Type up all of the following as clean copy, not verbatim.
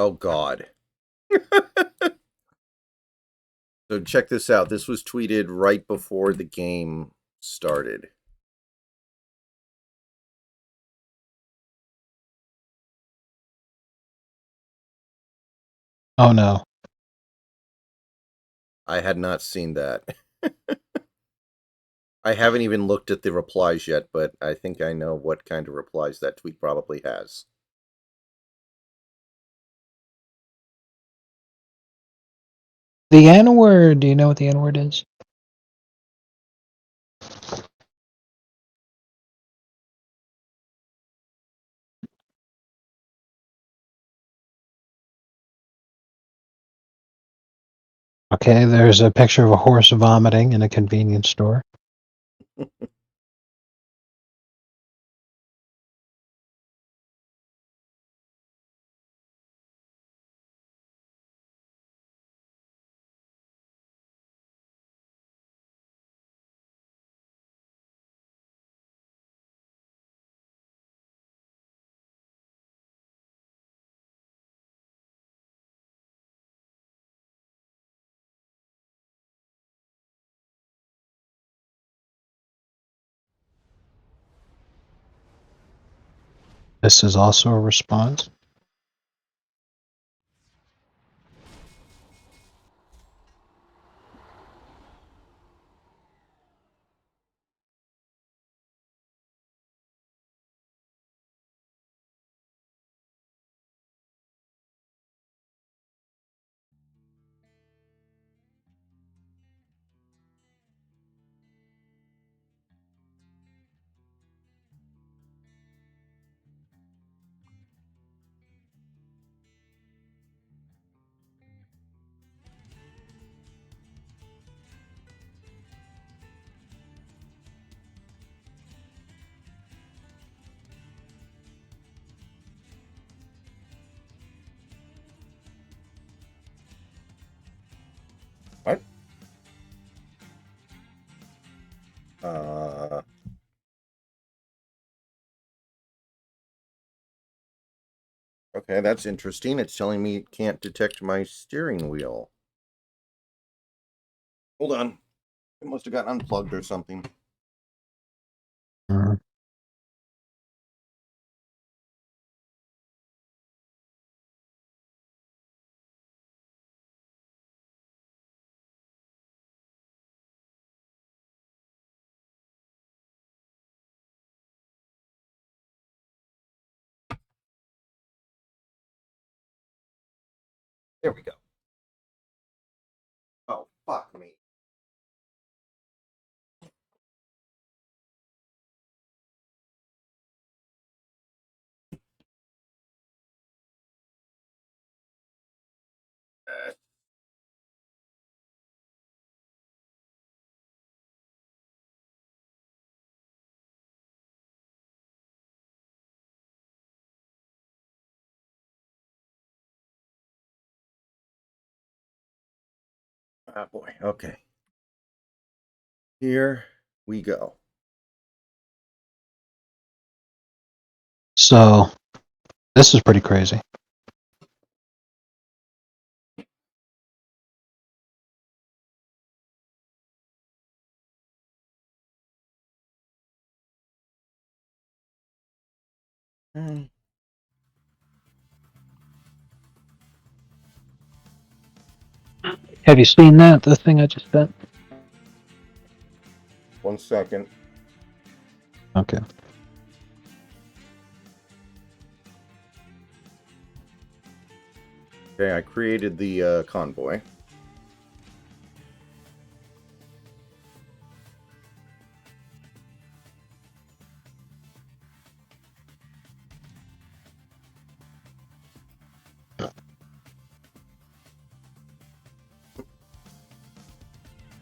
Oh, God. So check this out. This was tweeted right before the game started. Oh no. I had not seen that. I haven't even looked at the replies yet, but I think I know what kind of replies that tweet probably has. The N word, do you know what the N word is? Okay, there's a picture of a horse vomiting in a convenience store. This is also a response. What? Okay, that's interesting. It's telling me it can't detect my steering wheel. Hold on. It must have got unplugged or something. Mhm. There we go. Oh, fuck me. Oh boy. Okay. Here we go. So, this is pretty crazy. Have you seen that? The thing I just sent? 1 second. Okay. Okay, I created the convoy.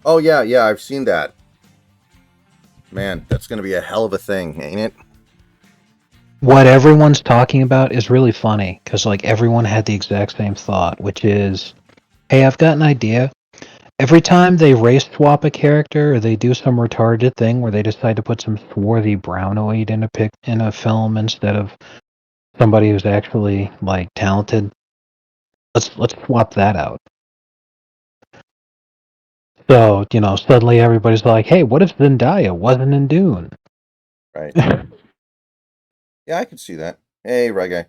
Oh yeah, yeah, I've seen that. Man, that's gonna be a hell of a thing, ain't it? What everyone's talking about is really funny, because like everyone had the exact same thought, which is, hey, I've got an idea. Every time they race swap a character or they do some retarded thing where they decide to put some swarthy brownoid in a film instead of somebody who's actually like talented, Let's swap that out. So, suddenly everybody's like, hey, what if Zendaya wasn't in Dune? Right. Yeah, I can see that. Hey, Reggae.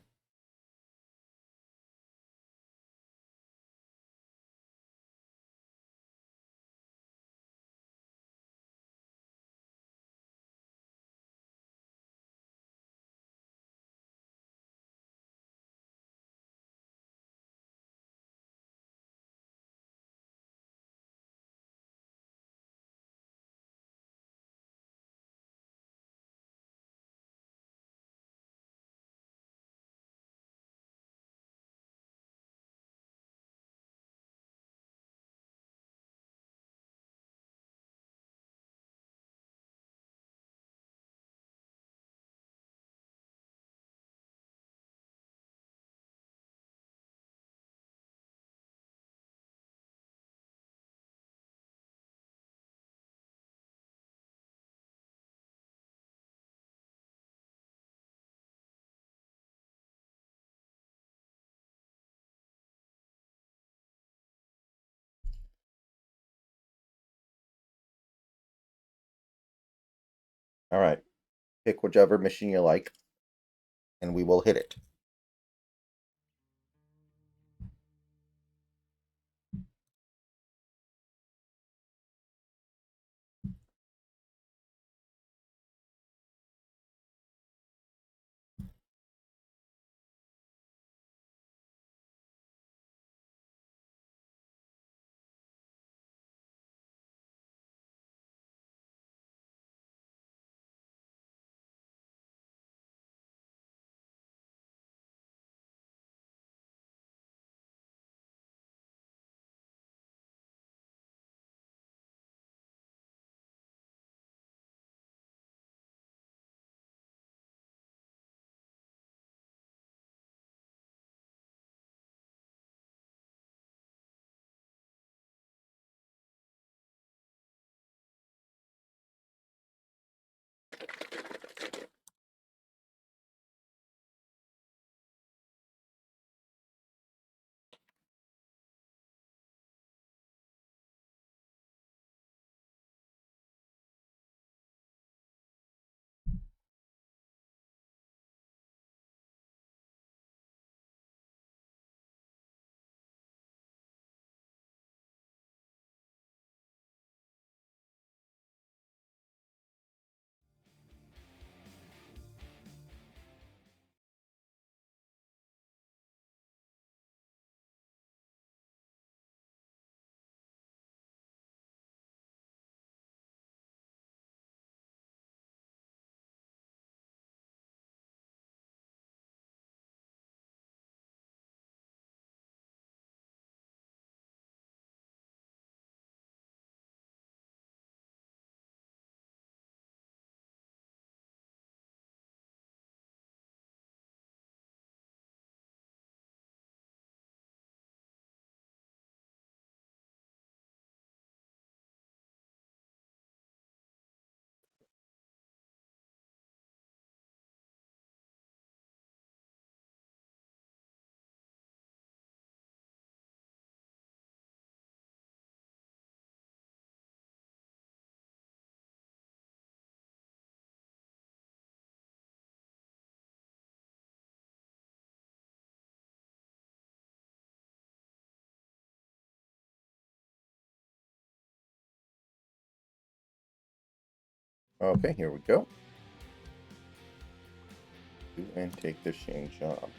All right. Pick whichever machine you like, and we will hit it. Okay, here we go. Do and take the Shane job.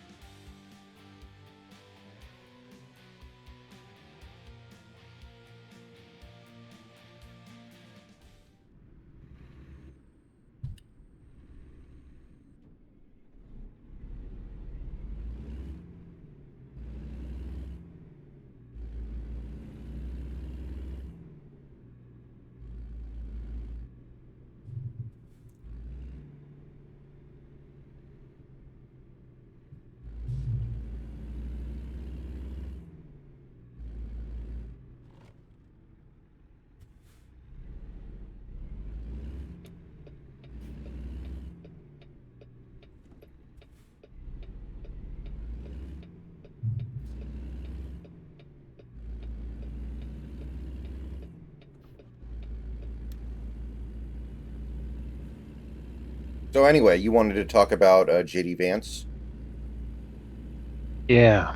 So anyway, you wanted to talk about JD Vance? Yeah.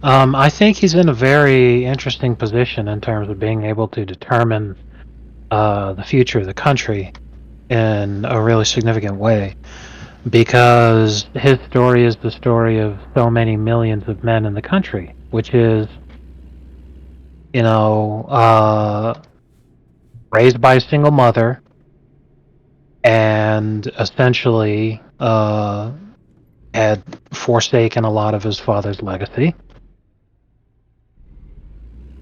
I think he's in a very interesting position in terms of being able to determine the future of the country in a really significant way, because his story is the story of so many millions of men in the country, which is, you know, raised by a single mother and essentially had forsaken a lot of his father's legacy.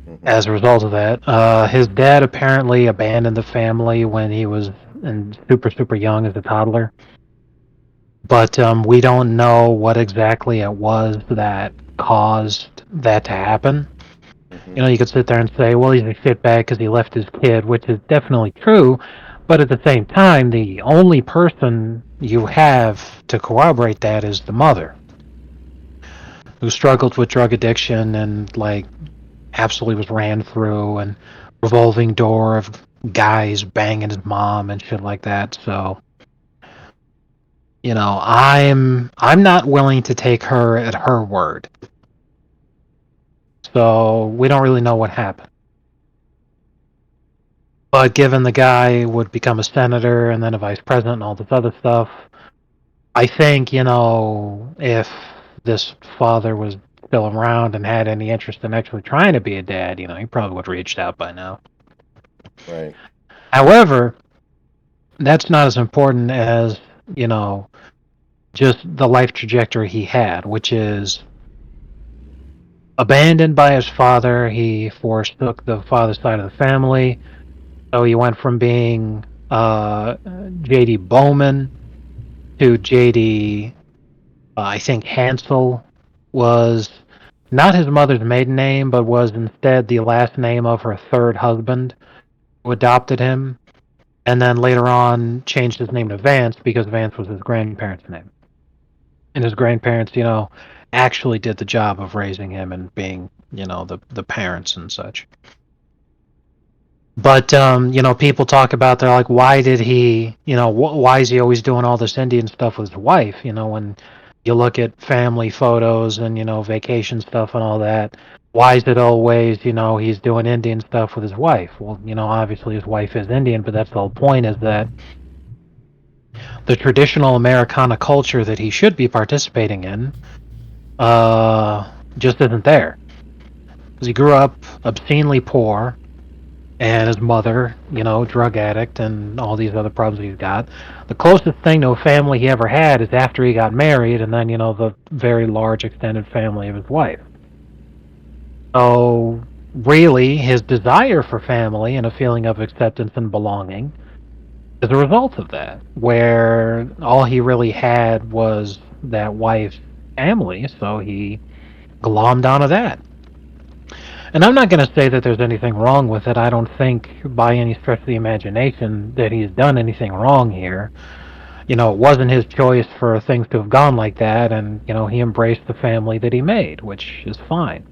Hmm. As a result of that, his dad apparently abandoned the family when he was super young as a toddler. But we don't know what exactly it was that caused that to happen. Hmm. You know, you could sit there and say, well, he's a shitbag because he left his kid, which is definitely true. But at the same time, the only person you have to corroborate that is the mother, who struggled with drug addiction and, like, absolutely was ran through, and revolving door of guys banging his mom and shit like that. So, you know, I'm not willing to take her at her word. So we don't really know what happened. But given the guy would become a senator and then a vice president and all this other stuff, I think, you know, if this father was still around and had any interest in actually trying to be a dad, you know, he probably would have reached out by now. Right. However, that's not as important as, you know, just the life trajectory he had, which is abandoned by his father. He forsook the father's side of the family. So he went from being J.D. Bowman to J.D. I think Hansel was not his mother's maiden name, but was instead the last name of her third husband who adopted him. And then later on changed his name to Vance because Vance was his grandparents' name. And his grandparents, you know, actually did the job of raising him and being, you know, the parents and such. But you know, people talk about, they're like, why did he, you know, why is he always doing all this Indian stuff with his wife? You know, when you look at family photos and, you know, vacation stuff and all that, why is it always, you know, he's doing Indian stuff with his wife? Well, you know, obviously his wife is Indian, but that's the whole point, is that the traditional Americana culture that he should be participating in just isn't there. Because he grew up obscenely poor, and his mother, you know, drug addict, and all these other problems he's got. The closest thing to a family he ever had is after he got married, and then, you know, the very large extended family of his wife. So, really, his desire for family and a feeling of acceptance and belonging is a result of that, where all he really had was that wife's family, so he glommed onto that. And I'm not going to say that there's anything wrong with it. I don't think by any stretch of the imagination that he's done anything wrong here. You know, it wasn't his choice for things to have gone like that, and, you know, he embraced the family that he made, which is fine.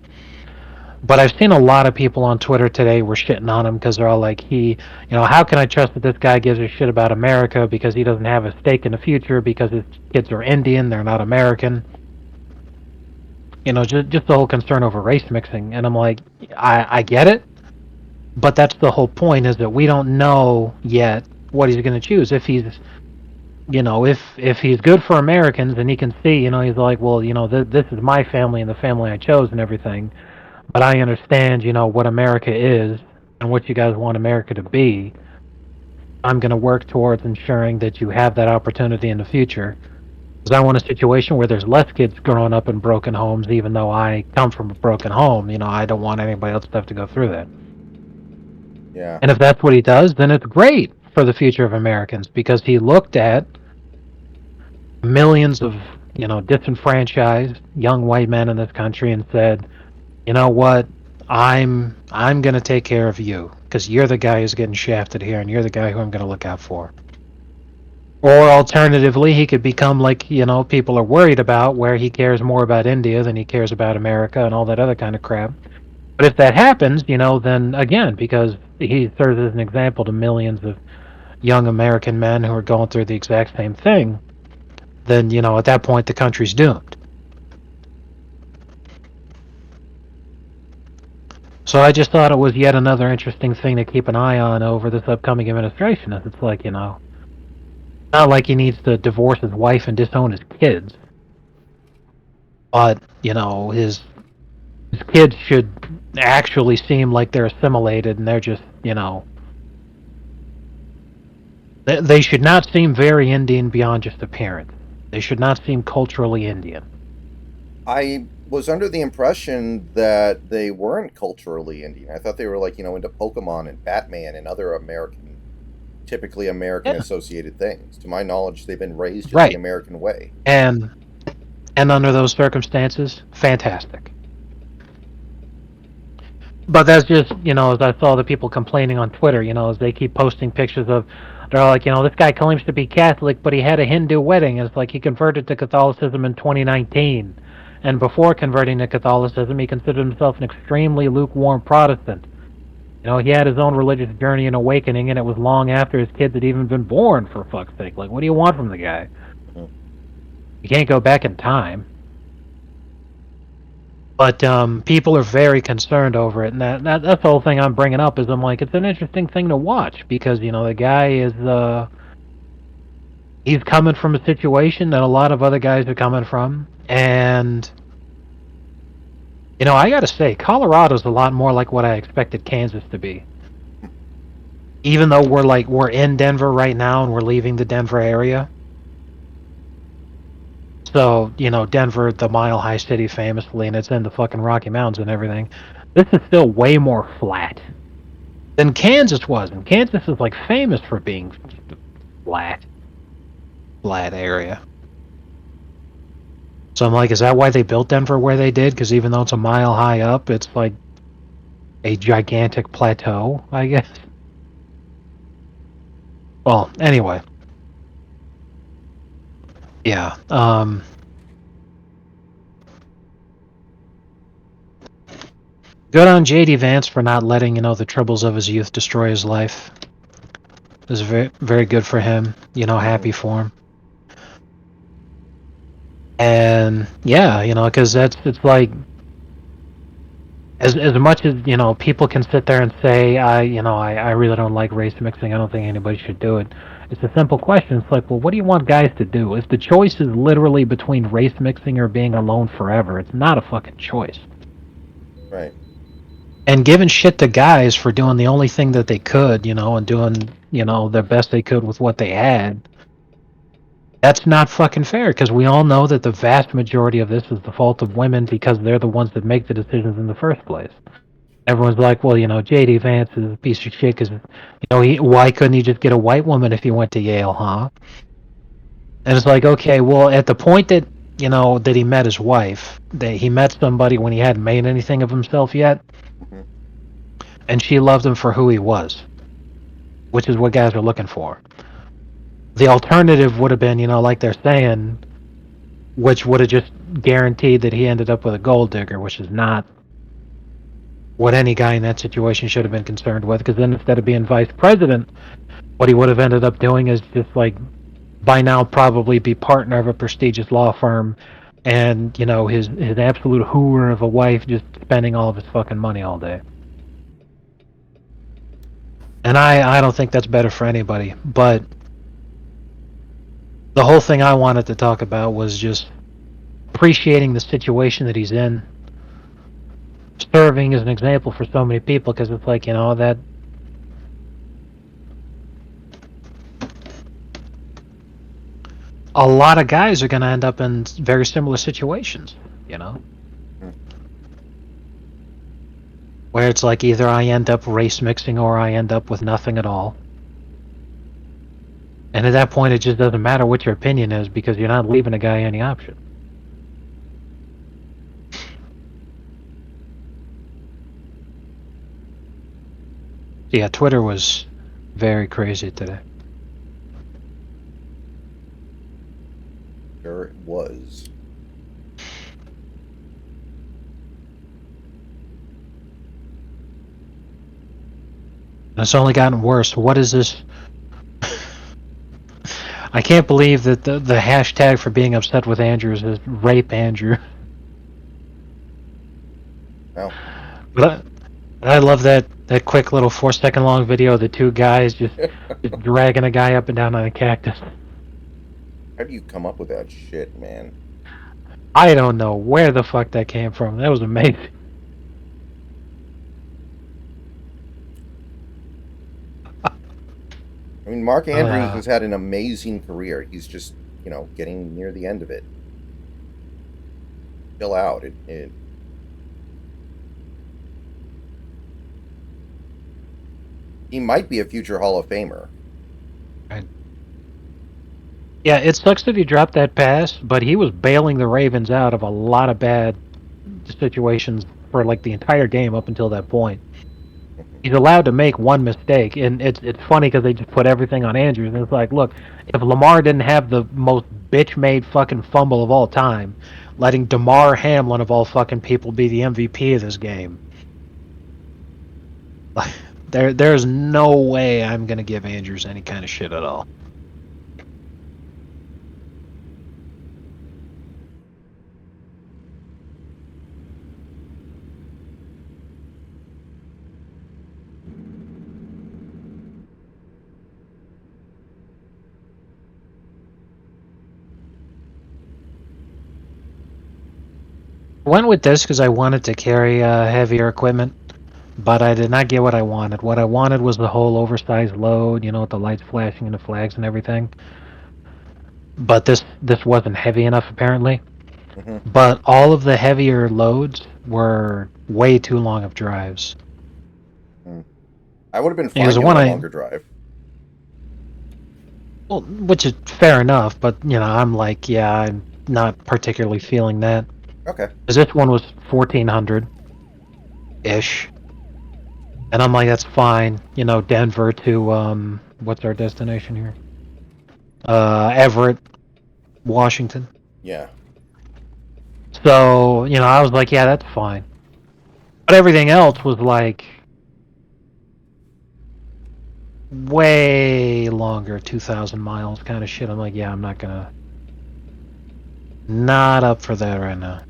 But I've seen a lot of people on Twitter today were shitting on him because they're all like, you know, how can I trust that this guy gives a shit about America because he doesn't have a stake in the future because his kids are Indian, they're not American. You know, just the whole concern over race mixing. And I'm like, I get it, but that's the whole point, is that we don't know yet what he's going to choose. If he's, you know, if he's good for Americans and he can see, you know, he's like, well, you know, this is my family and the family I chose and everything, but I understand, you know, what America is and what you guys want America to be. I'm going to work towards ensuring that you have that opportunity in the future. Because I want a situation where there's less kids growing up in broken homes, even though I come from a broken home. You know, I don't want anybody else to have to go through that. Yeah. And if that's what he does, then it's great for the future of Americans, because he looked at millions of, you know, disenfranchised young white men in this country and said, you know what, I'm going to take care of you because you're the guy who's getting shafted here and you're the guy who I'm going to look out for. Or alternatively, he could become like, you know, people are worried about, where he cares more about India than he cares about America and all that other kind of crap. But if that happens, you know, then again, because he serves as an example to millions of young American men who are going through the exact same thing, then, at that point, the country's doomed. So I just thought it was yet another interesting thing to keep an eye on over this upcoming administration. As it's like, not like he needs to divorce his wife and disown his kids, but his kids should actually seem like they're assimilated and they're just, they should not seem very Indian beyond just appearance. They should not seem culturally Indian. I was under the impression that they weren't culturally Indian. I thought they were like, into Pokemon and Batman and other typically American Yeah. associated things. To my knowledge, they've been raised Right. the American way. And under those circumstances, fantastic. But that's just, as I saw the people complaining on Twitter, as they keep posting pictures of, they're like, this guy claims to be Catholic, but he had a Hindu wedding. It's like he converted to Catholicism in 2019. And before converting to Catholicism, he considered himself an extremely lukewarm Protestant. He had his own religious journey and awakening, and it was long after his kids had even been born, for fuck's sake. Like, what do you want from the guy? Mhm. You can't go back in time. But people are very concerned over it, and that's the whole thing I'm bringing up. Is I'm like, it's an interesting thing to watch because the guy is he's coming from a situation that a lot of other guys are coming from, and I gotta say, Colorado's a lot more like what I expected Kansas to be. Even though we're in Denver right now and we're leaving the Denver area. So, Denver, the Mile High City famously, and it's in the fucking Rocky Mountains and everything. This is still way more flat than Kansas was. And Kansas is like famous for being flat area. So I'm like, is that why they built Denver where they did? Because even though it's a mile high up, it's like a gigantic plateau, I guess. Well, anyway. Yeah. Good on J.D. Vance for not letting, the troubles of his youth destroy his life. It was very, very good for him. Happy for him. And yeah, because it's like, as much as people can sit there and say I really don't like race mixing. I don't think anybody should do it. It's a simple question. It's like, well, what do you want guys to do? If the choice is literally between race mixing or being alone forever, it's not a fucking choice. Right. And giving shit to guys for doing the only thing that they could, and doing, their best they could with what they had, that's not fucking fair, because we all know that the vast majority of this is the fault of women because they're the ones that make the decisions in the first place. Everyone's like, well, J.D. Vance is a piece of shit because, why couldn't he just get a white woman if he went to Yale, huh? And it's like, okay, well, at the point that, that he met his wife, that he met somebody when he hadn't made anything of himself yet, Mm-hmm. and she loved him for who he was, which is what guys are looking for. The alternative would have been, like they're saying, which would have just guaranteed that he ended up with a gold digger, which is not what any guy in that situation should have been concerned with, because then instead of being vice president, what he would have ended up doing is just like, by now probably be partner of a prestigious law firm, and his absolute hooer of a wife just spending all of his fucking money all day. And I don't think that's better for anybody, but the whole thing I wanted to talk about was just appreciating the situation that he's in, serving as an example for so many people, because it's like, that a lot of guys are going to end up in very similar situations, where it's like either I end up race mixing or I end up with nothing at all. And at that point, it just doesn't matter what your opinion is, because you're not leaving a guy any option. Yeah, Twitter was very crazy today. Sure it was. And it's only gotten worse. What is this? I can't believe that the hashtag for being upset with Andrews is rape Andrew. No. But I love that quick little 4-second long video of the two guys just dragging a guy up and down on a cactus. How do you come up with that shit, man? I don't know where the fuck that came from. That was amazing. I mean, Mark Andrews has had an amazing career. He's just, getting near the end of it. Chill out. He might be a future Hall of Famer. Yeah, it sucks that he dropped that pass, but he was bailing the Ravens out of a lot of bad situations for like the entire game up until that point. He's allowed to make one mistake, and it's funny because they just put everything on Andrews, and it's like, look, if Lamar didn't have the most bitch-made fucking fumble of all time, letting Damar Hamlin of all fucking people be the MVP of this game, like, there's no way I'm gonna give Andrews any kind of shit at all. I went with this because I wanted to carry heavier equipment, but I did not get what I wanted. What I wanted was the whole oversized load, with the lights flashing and the flags and everything. But this wasn't heavy enough apparently. Mm-hmm. But all of the heavier loads were way too long of drives. I would have been fine doing a longer drive. Well, which is fair enough, but I'm like, yeah, I'm not particularly feeling that. Okay. Because this one was 1,400-ish. And I'm like, that's fine. Denver to, what's our destination here? Everett, Washington. Yeah. So, I was like, yeah, that's fine. But everything else was like way longer, 2,000 miles kind of shit. I'm like, yeah, I'm not up for that right now.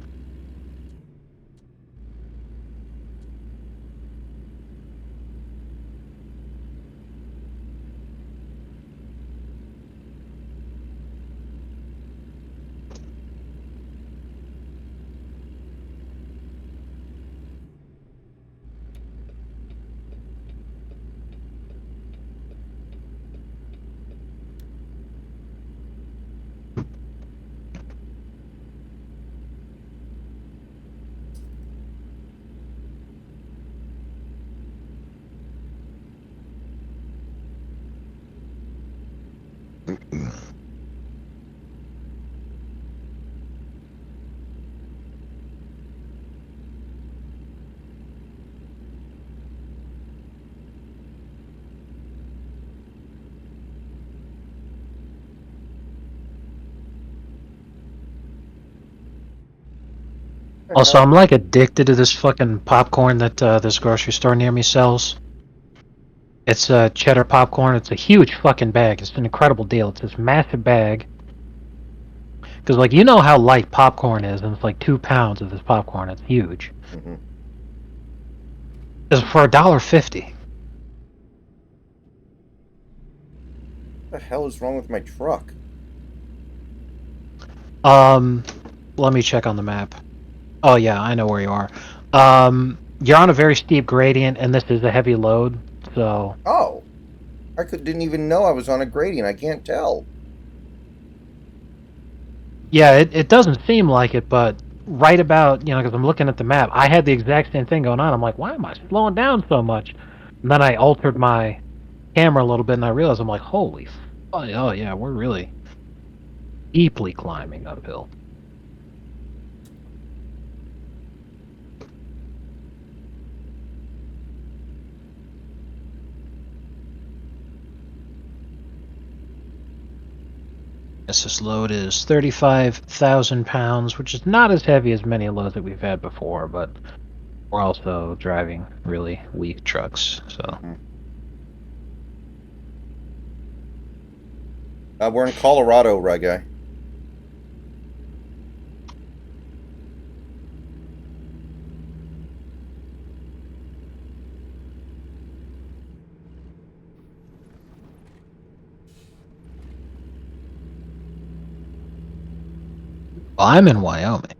Also, I'm like addicted to this fucking popcorn that this grocery store near me sells. It's cheddar popcorn. It's a huge fucking bag. It's an incredible deal. It's this massive bag. Because, like, how light popcorn is, and it's like 2 pounds of this popcorn. It's huge. Mm-hmm. It's for $1.50. What the hell is wrong with my truck? Let me check on the map. Oh yeah, I know where you are. You're on a very steep gradient, and this is a heavy load, so. Oh, I didn't even know I was on a gradient. I can't tell. Yeah, it doesn't seem like it, but right about, because I'm looking at the map, I had the exact same thing going on. I'm like, why am I slowing down so much? And then I altered my camera a little bit, and I realized I'm like, holy, oh yeah, we're really deeply climbing uphill. This load is 35,000 pounds, which is not as heavy as many loads that we've had before, but we're also driving really weak trucks, so. We're in Colorado, Reggae. Well, I'm in Wyoming.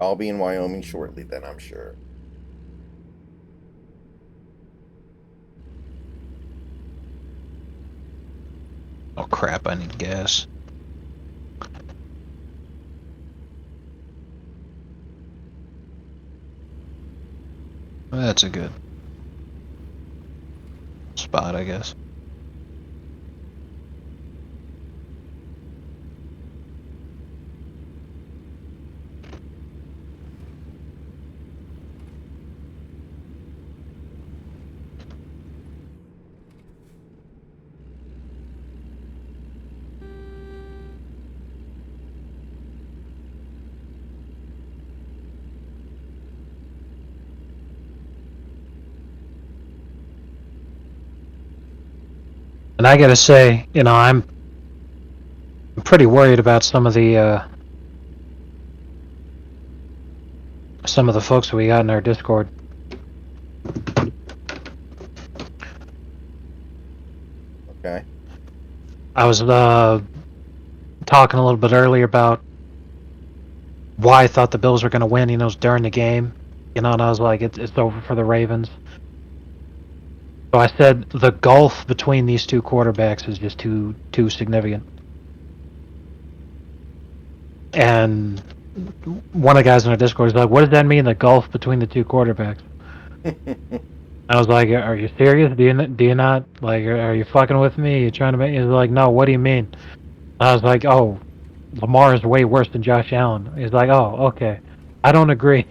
I'll be in Wyoming shortly then, I'm sure. Oh crap! I need gas. That's a good spot, I guess. And I gotta say, I'm pretty worried about some of the folks we got in our Discord. Okay. I was talking a little bit earlier about why I thought the Bills were going to win, during the game, and I was like, it's over for the Ravens. So I said the gulf between these two quarterbacks is just too significant. And one of the guys in our Discord is like, "What does that mean? The gulf between the two quarterbacks?" I was like, "Are you serious? Do you not like? Are you fucking with me? Are you trying to make?" He's like, "No. What do you mean?" I was like, "Oh, Lamar is way worse than Josh Allen." He's like, "Oh, okay. I don't agree."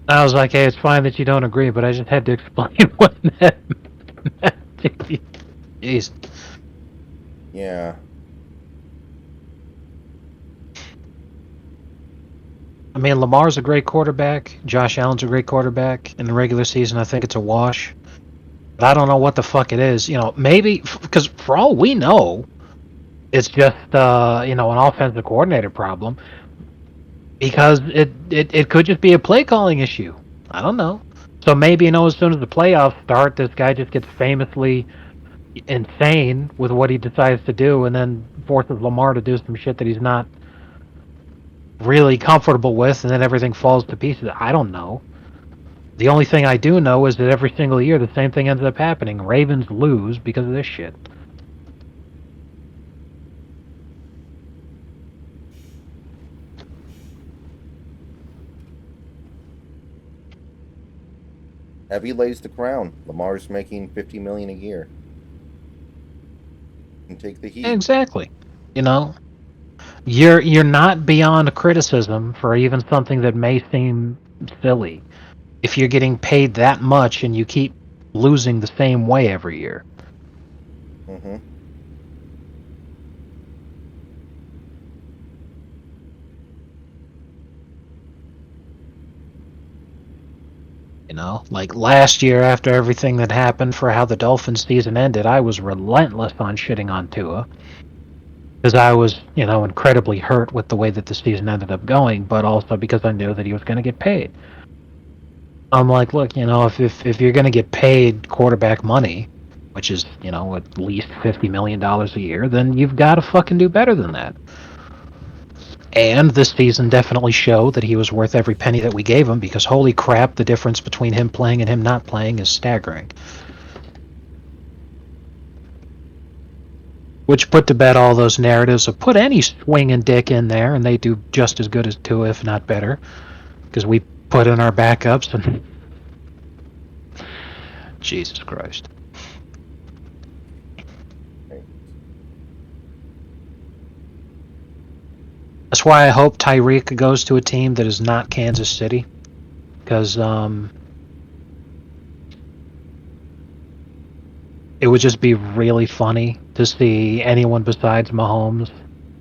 I was like, "Hey, it's fine that you don't agree, but I just had to explain what that meant." Jeez. Yeah. I mean, Lamar's a great quarterback. Josh Allen's a great quarterback. In the regular season, I think it's a wash. But I don't know what the fuck it is. Maybe because for all we know, it's just an offensive coordinator problem. Because it could just be a play calling issue. I don't know. So maybe as soon as the playoffs start, this guy just gets famously insane with what he decides to do, and then forces Lamar to do some shit that he's not really comfortable with, and then everything falls to pieces. I don't know. The only thing I do know is that every single year the same thing ends up happening. Ravens lose because of this shit. Heavy lays the crown. Lamar's making $50 million a year. And take the heat. Exactly. You're not beyond criticism for even something that may seem silly. If you're getting paid that much and you keep losing the same way every year. Mm-hmm. Like last year after everything that happened for how the Dolphins season ended, I was relentless on shitting on Tua. Because I was, incredibly hurt with the way that the season ended up going, but also because I knew that he was going to get paid. I'm like, look, if you're going to get paid quarterback money, which is, at least $50 million a year, then you've got to fucking do better than that. And this season definitely showed that he was worth every penny that we gave him, because holy crap, the difference between him playing and him not playing is staggering. Which put to bed all those narratives of put any swinging dick in there and they do just as good as Tua, if not better. Because we put in our backups and... Jesus Christ. That's why I hope Tyreek goes to a team that is not Kansas City. Because, it would just be really funny to see anyone besides Mahomes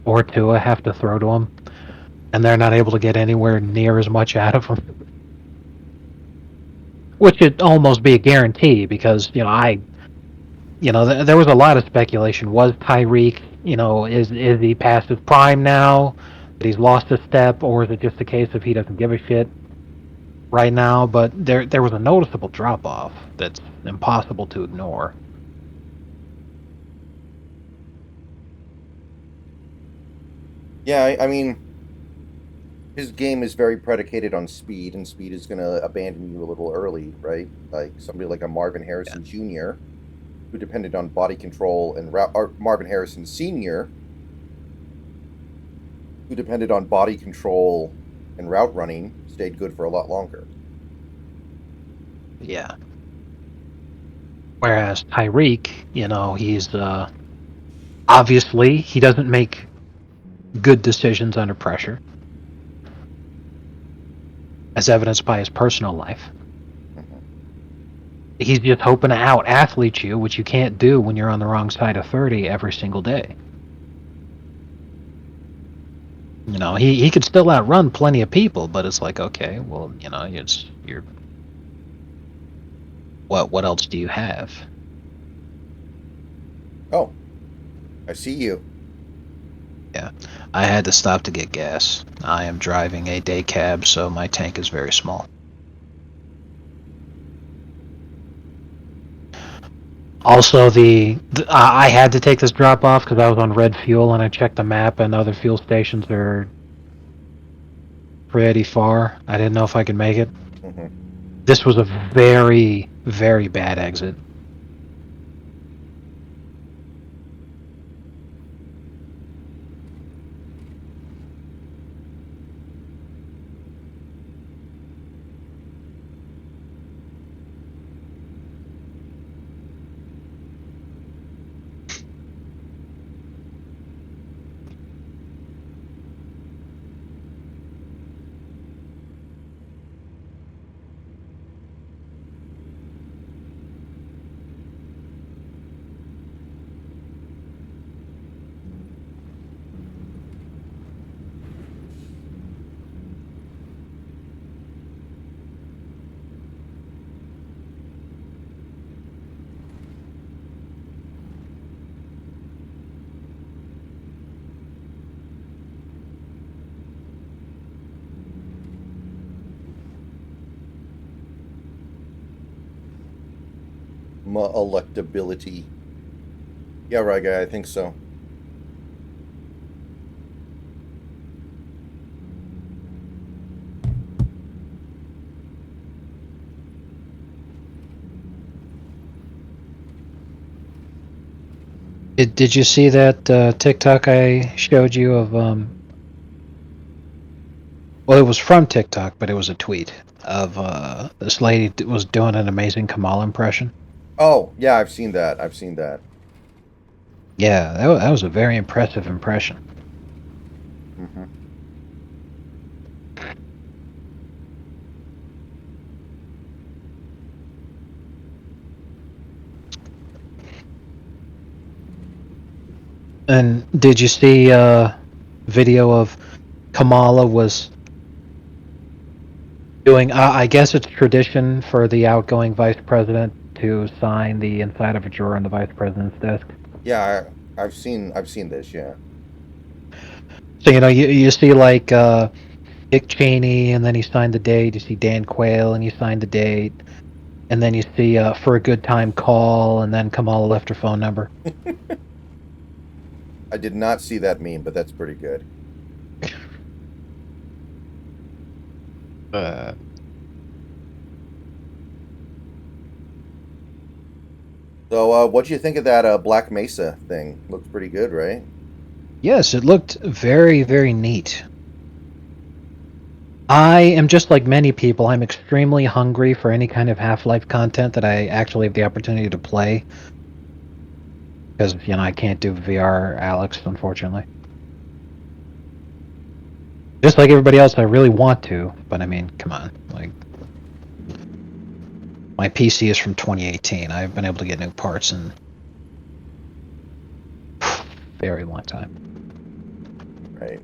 or Tua have to throw to him, and they're not able to get anywhere near as much out of him. Which would almost be a guarantee, because, there was a lot of speculation. Was Tyreek, is he past his prime now? That he's lost a step, or is it just a case of he doesn't give a shit right now? But there was a noticeable drop off that's impossible to ignore. Yeah, I mean, his game is very predicated on speed, and speed is going to abandon you a little early, right? Like somebody like a Marvin Harrison Jr., who depended on body control and route, or Marvin Harrison Sr., who depended on body control and route running, stayed good for a lot longer. Yeah. Whereas Tyreek, he's obviously he doesn't make good decisions under pressure, as evidenced by his personal life. He's just hoping to out athlete you, which you can't do when you're on the wrong side of 30 every single day. He could still outrun plenty of people, but it's like, okay, well, you're what else do you have? Oh, I see you. Yeah, I had to stop to get gas. I am driving a day cab, so my tank is very small. Also, I had to take this drop off because I was on red fuel, and I checked the map, and other fuel stations are pretty far. I didn't know if I could make it. Mm-hmm. This was a very, very bad exit. Electability. Yeah, right, guy. I think so. Did you see that TikTok I showed you of well, it was from TikTok, but it was a tweet of this lady was doing an amazing Kamal impression. Oh, yeah, I've seen that. I've seen that. Yeah, that was a very impressive impression. Mm-hmm. And did you see video of Kamala was doing? I guess it's tradition for the outgoing vice president to sign the inside of a drawer on the vice president's desk. Yeah, I've seen this. Yeah. So you see like Dick Cheney, and then he signed the date. You see Dan Quayle, and he signed the date. And then you see for a good time call, and then Kamala left her phone number. I did not see that meme, but that's pretty good. So, what do you think of that Black Mesa thing? Looks pretty good, right? Yes, it looked very, very neat. I am just like many people. I'm extremely hungry for any kind of Half-Life content that I actually have the opportunity to play. Because, I can't do VR, Alex, unfortunately. Just like everybody else, I really want to, but I mean, come on. Like, my PC is from 2018. I've been able to get new parts in a very long time. Right.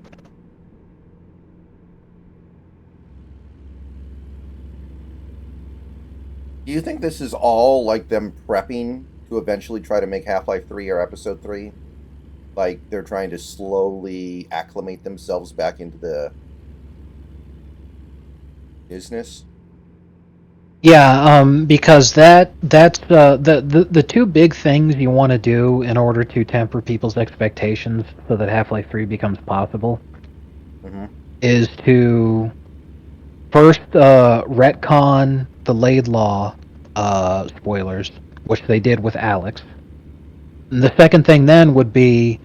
Do you think this is all like them prepping to eventually try to make Half-Life 3 or Episode 3. Like, they're trying to slowly acclimate themselves back into the business. Yeah, because that's the two big things you want to do in order to temper people's expectations so that Half-Life 3 becomes possible Mm-hmm. is to first retcon the Laidlaw spoilers, which they did with Alex. And the second thing then would be,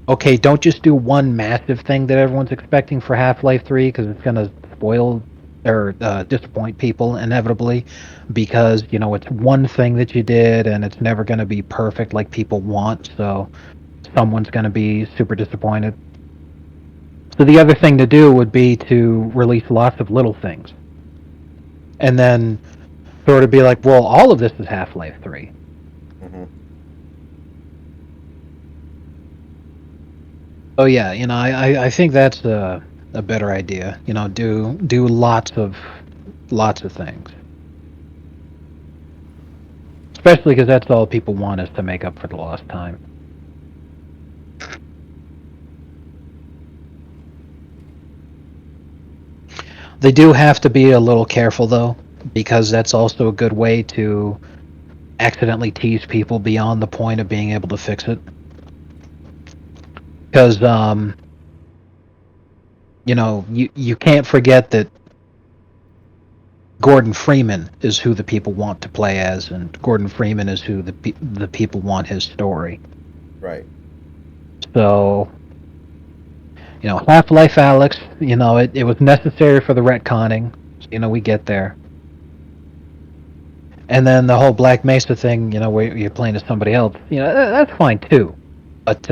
okay, don't just do one massive thing that everyone's expecting for Half-Life 3 because it's going to spoil or disappoint people inevitably because, it's one thing that you did and it's never going to be perfect like people want, so someone's going to be super disappointed. So the other thing to do would be to release lots of little things. And then sort of be like, well, all of this is Half-Life 3. Mm-hmm. Oh yeah, I think that's a better idea. Do lots of things, especially because that's all people want is to make up for the lost time. They do have to be a little careful though, because that's also a good way to accidentally tease people beyond the point of being able to fix it. Because you can't forget that Gordon Freeman is who the people want to play as, and Gordon Freeman is who the people want his story. Right. So, Half-Life Alex, it was necessary for the retconning. So, we get there. And then the whole Black Mesa thing, where you're playing as somebody else, that's fine too. But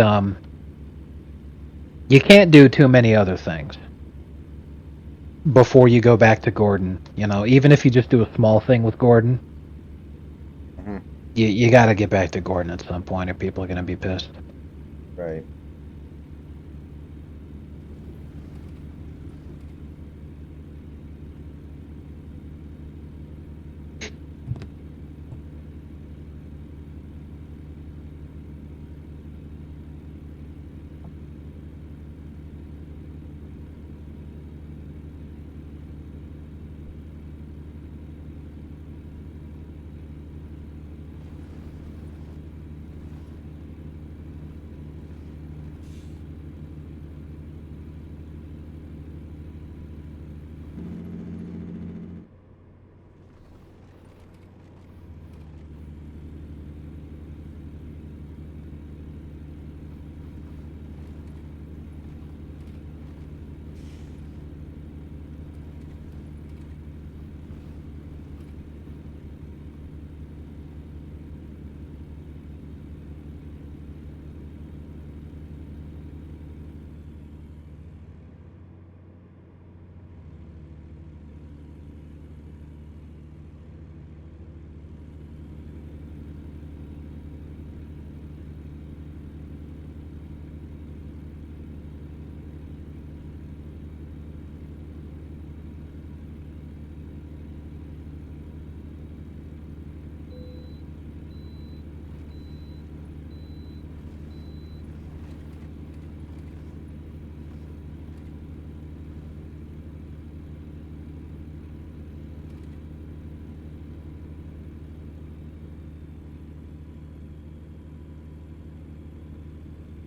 you can't do too many other things before you go back to Gordon. Even if you just do a small thing with Gordon, Mm-hmm. you got to get back to Gordon at some point, or people are going to be pissed. Right.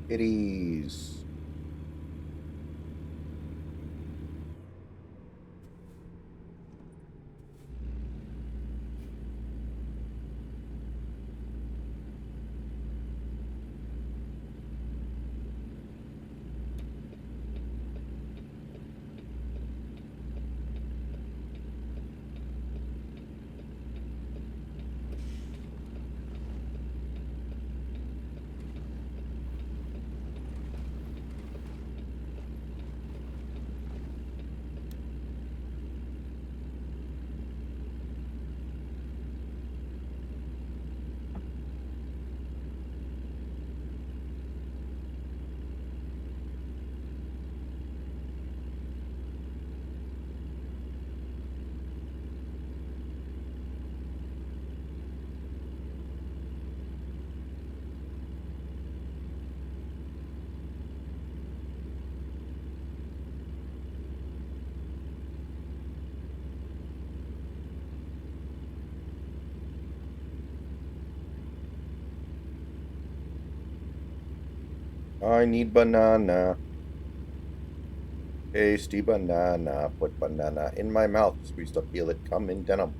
It is. I need banana. Tasty banana. Put banana in my mouth. Squeeze to feel it come in denim.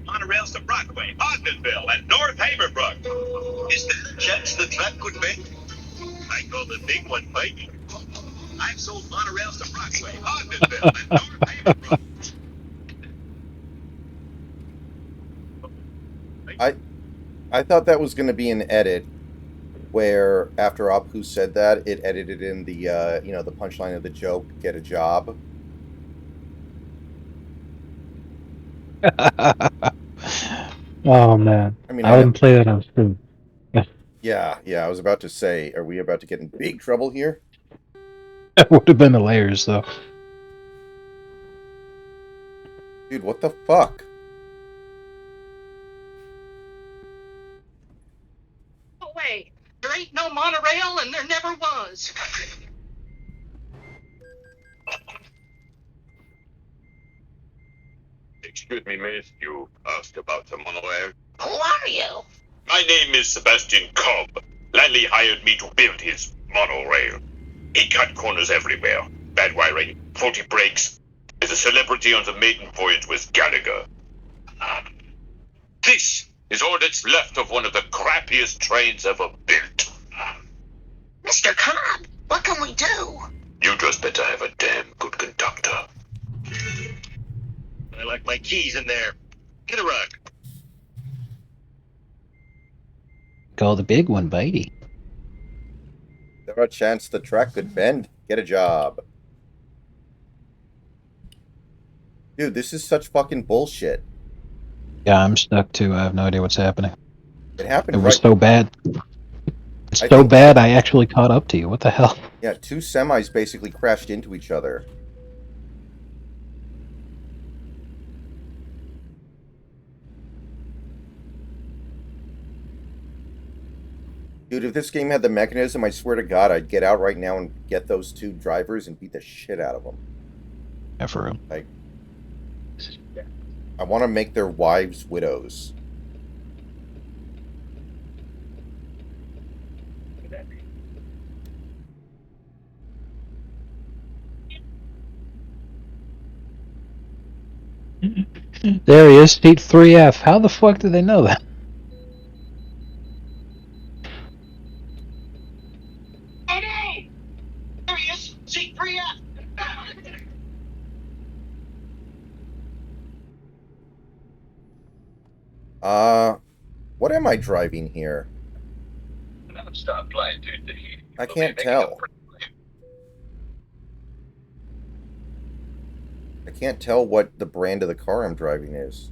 Monorails to Broadway, Ogdenville, and North Haverbrook. Is there a chance the track could bend? I call the big one, baby. I've sold monorails to Broadway, Ogdenville, and North Haverbrook. I thought that was going to be an edit where after Apu said that, it edited in the the punchline of the joke, "Get a job." Oh man, I mean, I I know, wouldn't play that on stream. yeah. I was about to say, are we about to get in big trouble here? That would have been hilarious, though. Dude, what the fuck? No way. There ain't no monorail and there never was. Excuse me, miss. You asked about the monorail? Who are you? My name is Sebastian Cobb. Lanley hired me to build his monorail. He cut corners everywhere. Bad wiring, faulty brakes. There's a celebrity on the maiden voyage with Gallagher. This is all that's left of one of the crappiest trains ever built. Mr. Cobb, what can we do? You just better have a damn good conductor. I like my keys in there. Get a rug. Call the big one, baby. There a chance the track could bend? Get a job. Dude, this is such fucking bullshit. Yeah, I'm stuck too. I have no idea what's happening. It happened It was right. so bad. It's I so think- bad I actually caught up to you. What the hell? Yeah, two semis basically crashed into each other. Dude, if this game had the mechanism, I swear to God, I'd get out right now and get those two drivers and beat the shit out of them. Yeah, for real. I want to make their wives widows. There he is, seat 3F. How the fuck did they know that? Eddie! There he is, seat 3F. What am I driving here? Stop playing, dude. I can't tell. I can't tell what the brand of the car I'm driving is.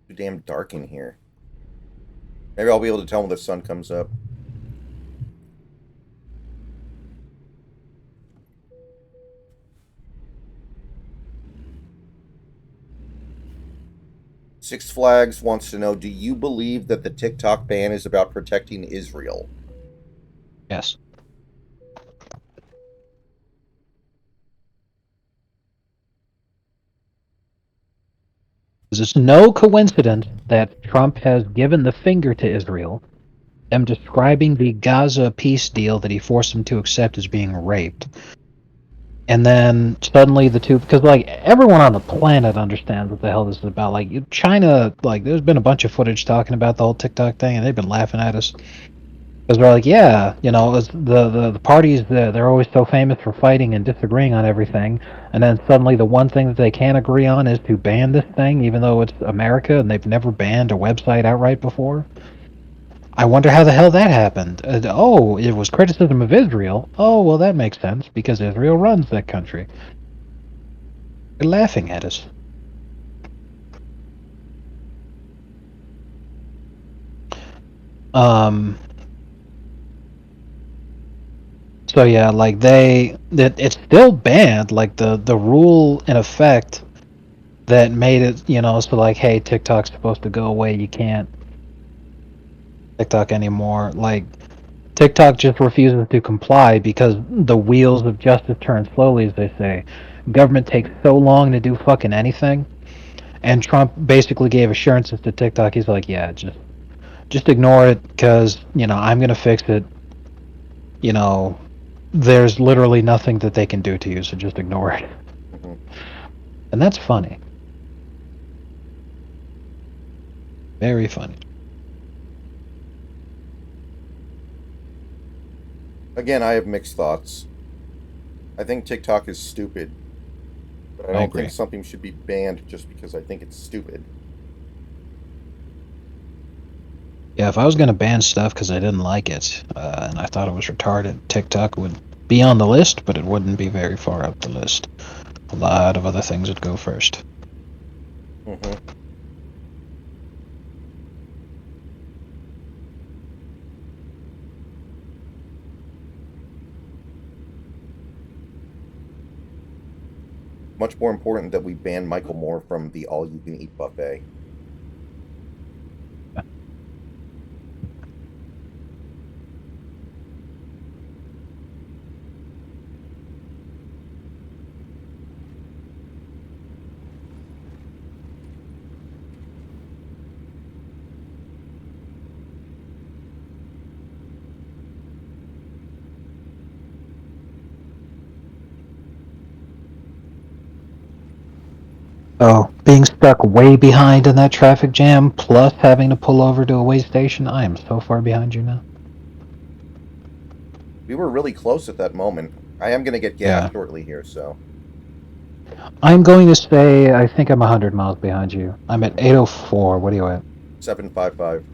Too damn dark in here. Maybe I'll be able to tell when the sun comes up. Six Flags wants to know, do you believe that the TikTok ban is about protecting Israel? Yes. It's no coincidence that Trump has given the finger to Israel, them describing the Gaza peace deal that he forced them to accept as being raped. And then suddenly the two, because like everyone on the planet understands what the hell this is about. Like China, like there's been a bunch of footage talking about the whole TikTok thing, and they've been laughing at us because they're like, yeah, you know, it's the parties they're always so famous for fighting and disagreeing on everything, and then suddenly the one thing that they can't agree on is to ban this thing, even though it's America and they've never banned a website outright before. I wonder how the hell that happened. Oh, it was criticism of Israel. Oh, well, that makes sense, because Israel runs that country. They're laughing at us. Um. So yeah, like it's still banned. Like the rule in effect that made it, so like, hey, TikTok's supposed to go away. You can't TikTok anymore. Like TikTok just refuses to comply because the wheels of justice turn slowly, as they say. Government takes so long to do fucking anything, and Trump basically gave assurances to TikTok. He's like, yeah, just ignore it because I'm gonna fix it. You know, there's literally nothing that they can do to you, so just ignore it. Mhm. And that's funny. Very funny. Again, I have mixed thoughts. I think TikTok is stupid, but I I don't agree. think something should be banned just because I think it's stupid. Yeah, if I was gonna ban stuff because I didn't like it and I thought it was retarded, TikTok would be on the list, but it wouldn't be very far up the list. A lot of other things would go first. Mm-hmm. Much more important that we ban Michael Moore from the all-you-can-eat buffet. Oh, being stuck way behind in that traffic jam, plus having to pull over to a way station, I am so far behind you now. We were really close at that moment. I am going to get gas Yeah. shortly here, so I'm going to say I think I'm 100 miles behind you. I'm at 804. What are you at? 755.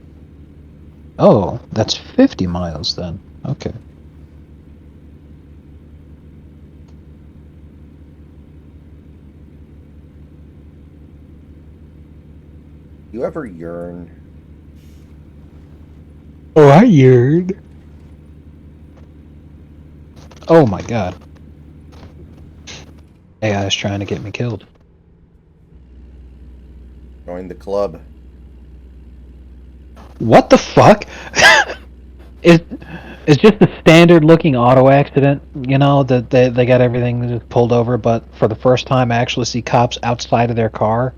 Oh, that's 50 miles then. Okay. You ever yearn? Oh, I yearned. Oh my god. AI is trying to get me killed. Join the club. What the fuck? Is it's just a standard looking auto accident, that they got everything just pulled over, but for the first time I actually see cops outside of their car,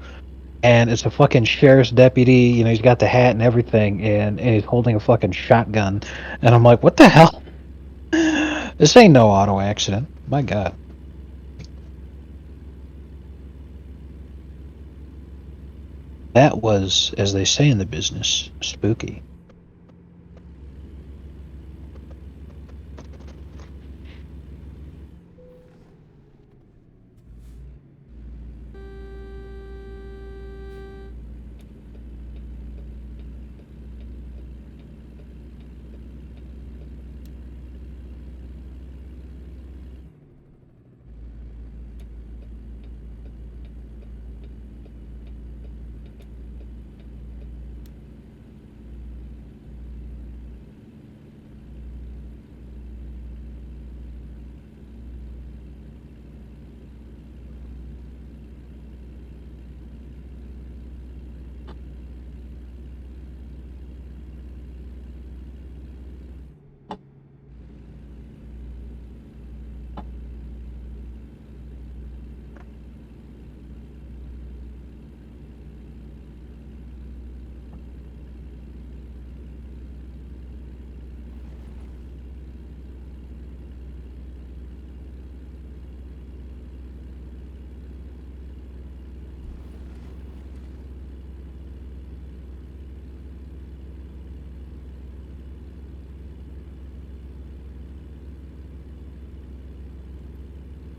and it's a fucking sheriff's deputy, he's got the hat and everything, and he's holding a fucking shotgun, and I'm like, what the hell? This ain't no auto accident. My god. That was, as they say in the business, spooky.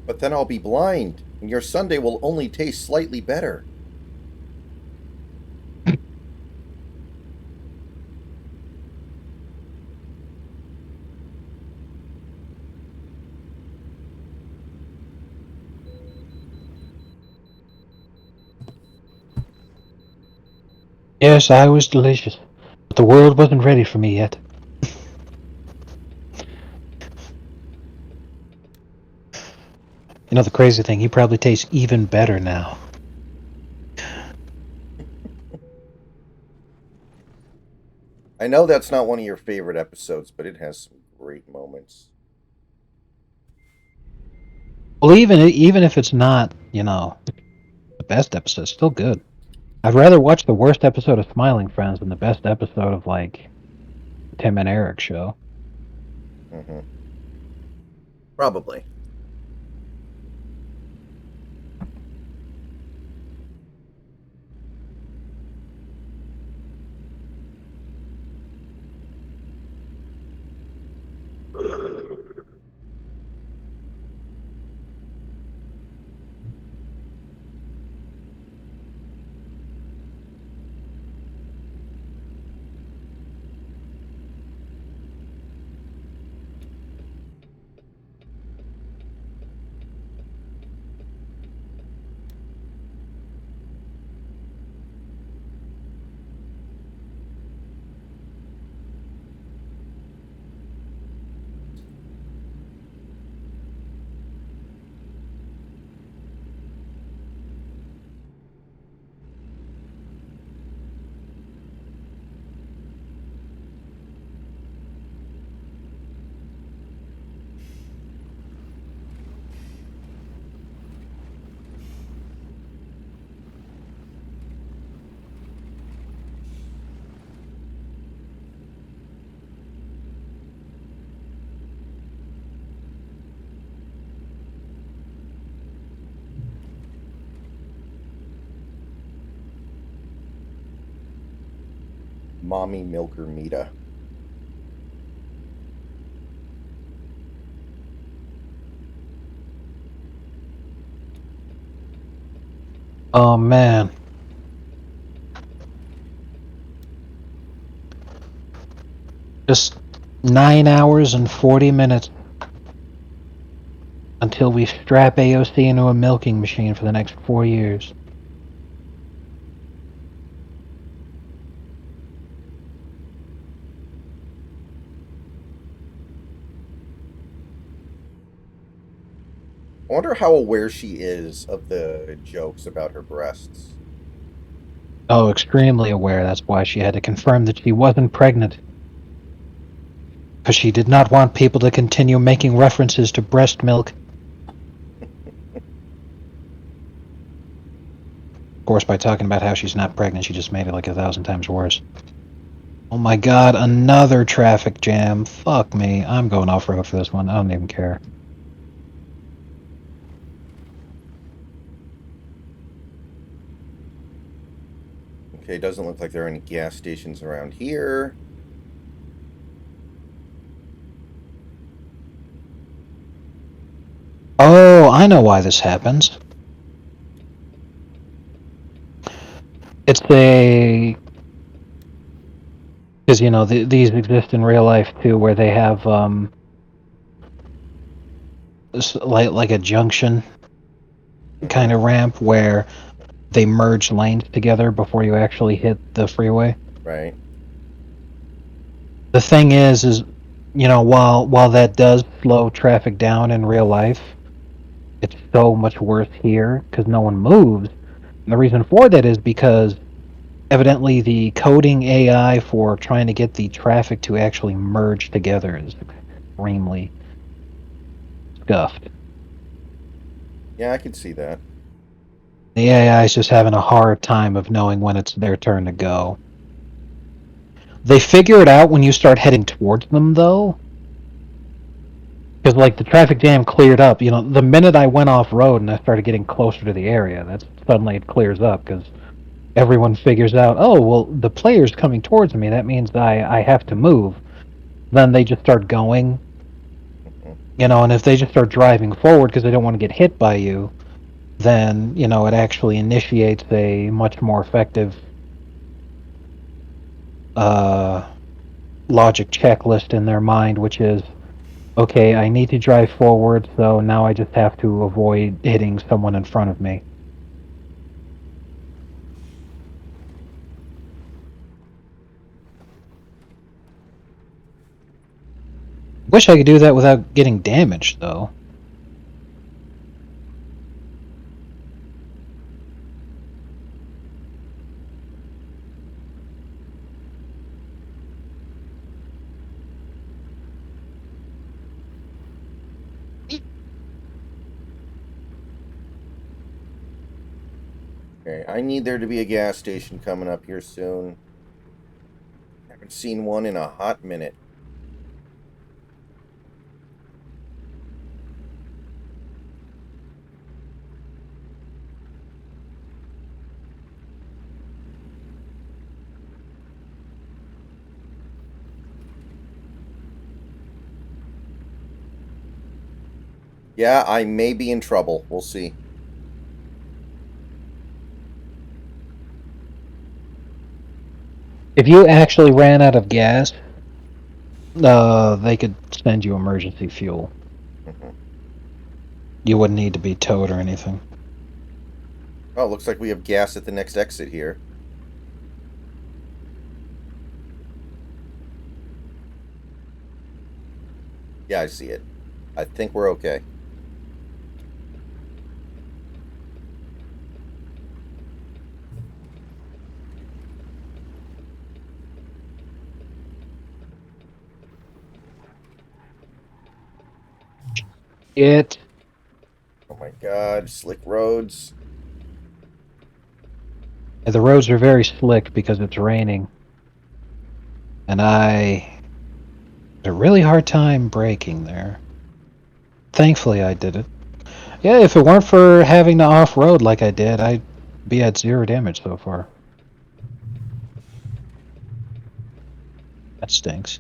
But then I'll be blind, and your Sunday will only taste slightly better. Yes, I was delicious. the world wasn't ready for me yet. You know the crazy thing, he probably tastes even better now. I know that's not one of your favorite episodes, but it has some great moments. Well, even if it's not, the best episode, it's still good. I'd rather watch the worst episode of Smiling Friends than the best episode of, like, Tim and Eric show. Mm-hmm. Probably. Mommy Milker Mita. Oh, man. Just 9 hours and 40 minutes until we strap AOC into a milking machine for the next 4 years. I wonder how aware she is of the jokes about her breasts. Oh, extremely aware. That's why she had to confirm that she wasn't pregnant. Because she did not want people to continue making references to breast milk. Of course, by talking about how she's not pregnant, she just made it like 1,000 times worse. Oh my god, another traffic jam. Fuck me. I'm going off-road for this one. I don't even care. Okay, doesn't look like there are any gas stations around here. Oh, I know why this happens. It's because these exist in real life too, where they have like a junction kind of ramp where they merge lanes together before you actually hit the freeway. Right. The thing is while that does slow traffic down in real life, it's so much worse here because no one moves. And the reason for that is because evidently the coding AI for trying to get the traffic to actually merge together is extremely scuffed. Yeah, I can see that. The AI is just having a hard time of knowing when it's their turn to go. They figure it out when you start heading towards them, though. Because, like, the traffic jam cleared up. The minute I went off-road and I started getting closer to the area, that's suddenly it clears up, because everyone figures out, oh, well, the player's coming towards me, that means I have to move. Then they just start going. And if they just start driving forward because they don't want to get hit by you, then, it actually initiates a much more effective logic checklist in their mind, which is, okay, I need to drive forward, so now I just have to avoid hitting someone in front of me. Wish I could do that without getting damaged, though. Okay, I need there to be a gas station coming up here soon. Haven't seen one in a hot minute. Yeah, I may be in trouble. We'll see. If you actually ran out of gas, they could send you emergency fuel. Mhm. You wouldn't need to be towed or anything. Oh, looks like we have gas at the next exit here. Yeah, I see it. I think we're okay. It. Oh my god, slick roads. The roads are very slick because it's raining. And I had a really hard time braking there. Thankfully, I did it. Yeah, if it weren't for having to off-road like I did, I'd be at 0 damage so far. That stinks.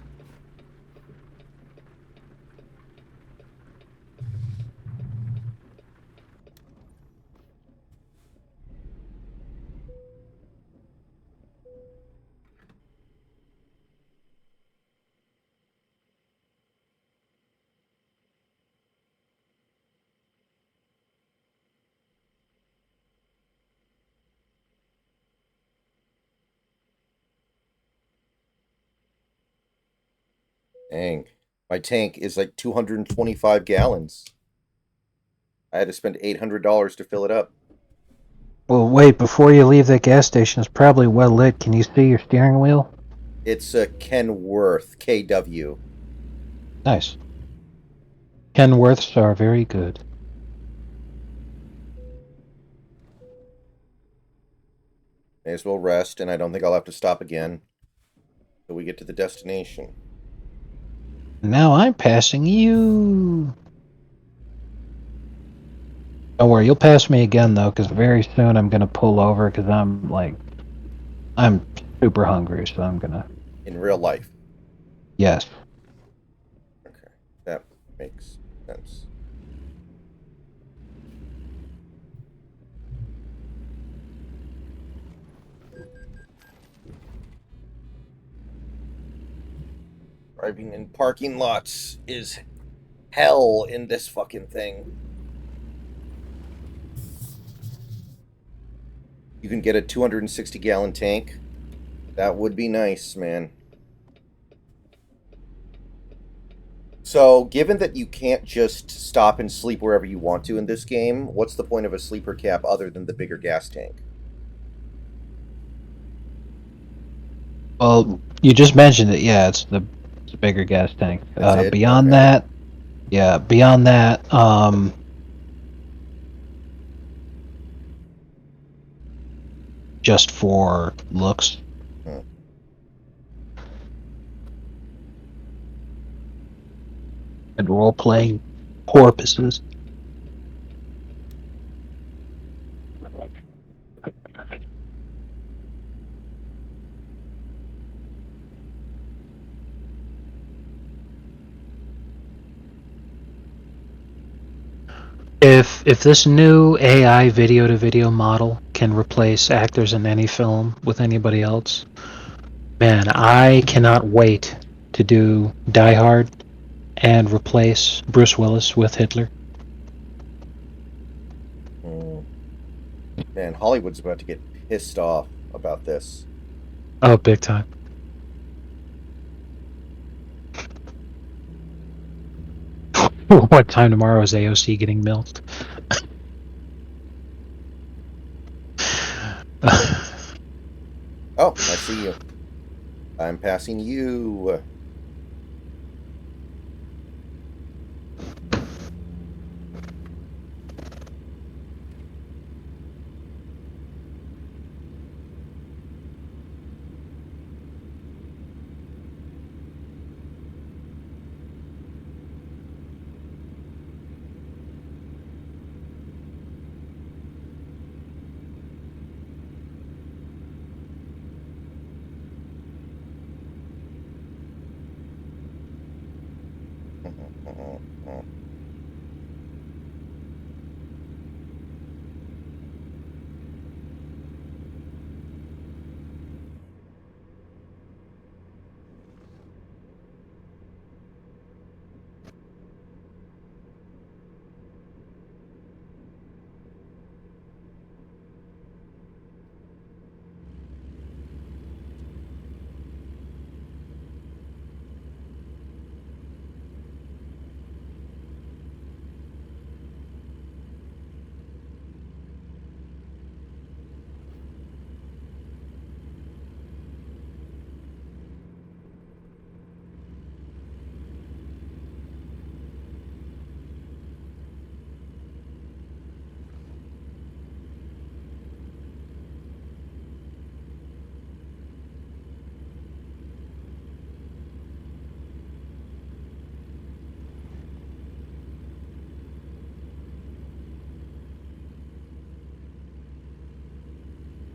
Dang. My tank is like 225 gallons. I had to spend $800 to fill it up. Well, wait, before you leave that gas station, it's probably well lit. Can you see your steering wheel? It's a Kenworth KW. Nice. Kenworths are very good. May as well rest, and I don't think I'll have to stop again till we get to the destination. Now I'm passing you. Don't worry, you'll pass me again, though, because very soon I'm going to pull over because I'm super hungry, so I'm going to... In real life. Yes. Okay, that makes sense. Driving in parking lots is hell in this fucking thing. You can get a 260-gallon tank. That would be nice, man. So, given that you can't just stop and sleep wherever you want to in this game, what's the point of a sleeper cap other than the bigger gas tank? Well, you just mentioned it. Yeah, it's the bigger gas tank. That's it? Beyond Okay. that, yeah, beyond that, just for looks. Hmm. And role-playing purposes. If this new AI video-to-video model can replace actors in any film with anybody else, man, I cannot wait to do Die Hard and replace Bruce Willis with Hitler. Man, Hollywood's about to get pissed off about this. Oh, big time. What time tomorrow is AOC getting milked? Oh, I see you. I'm passing you.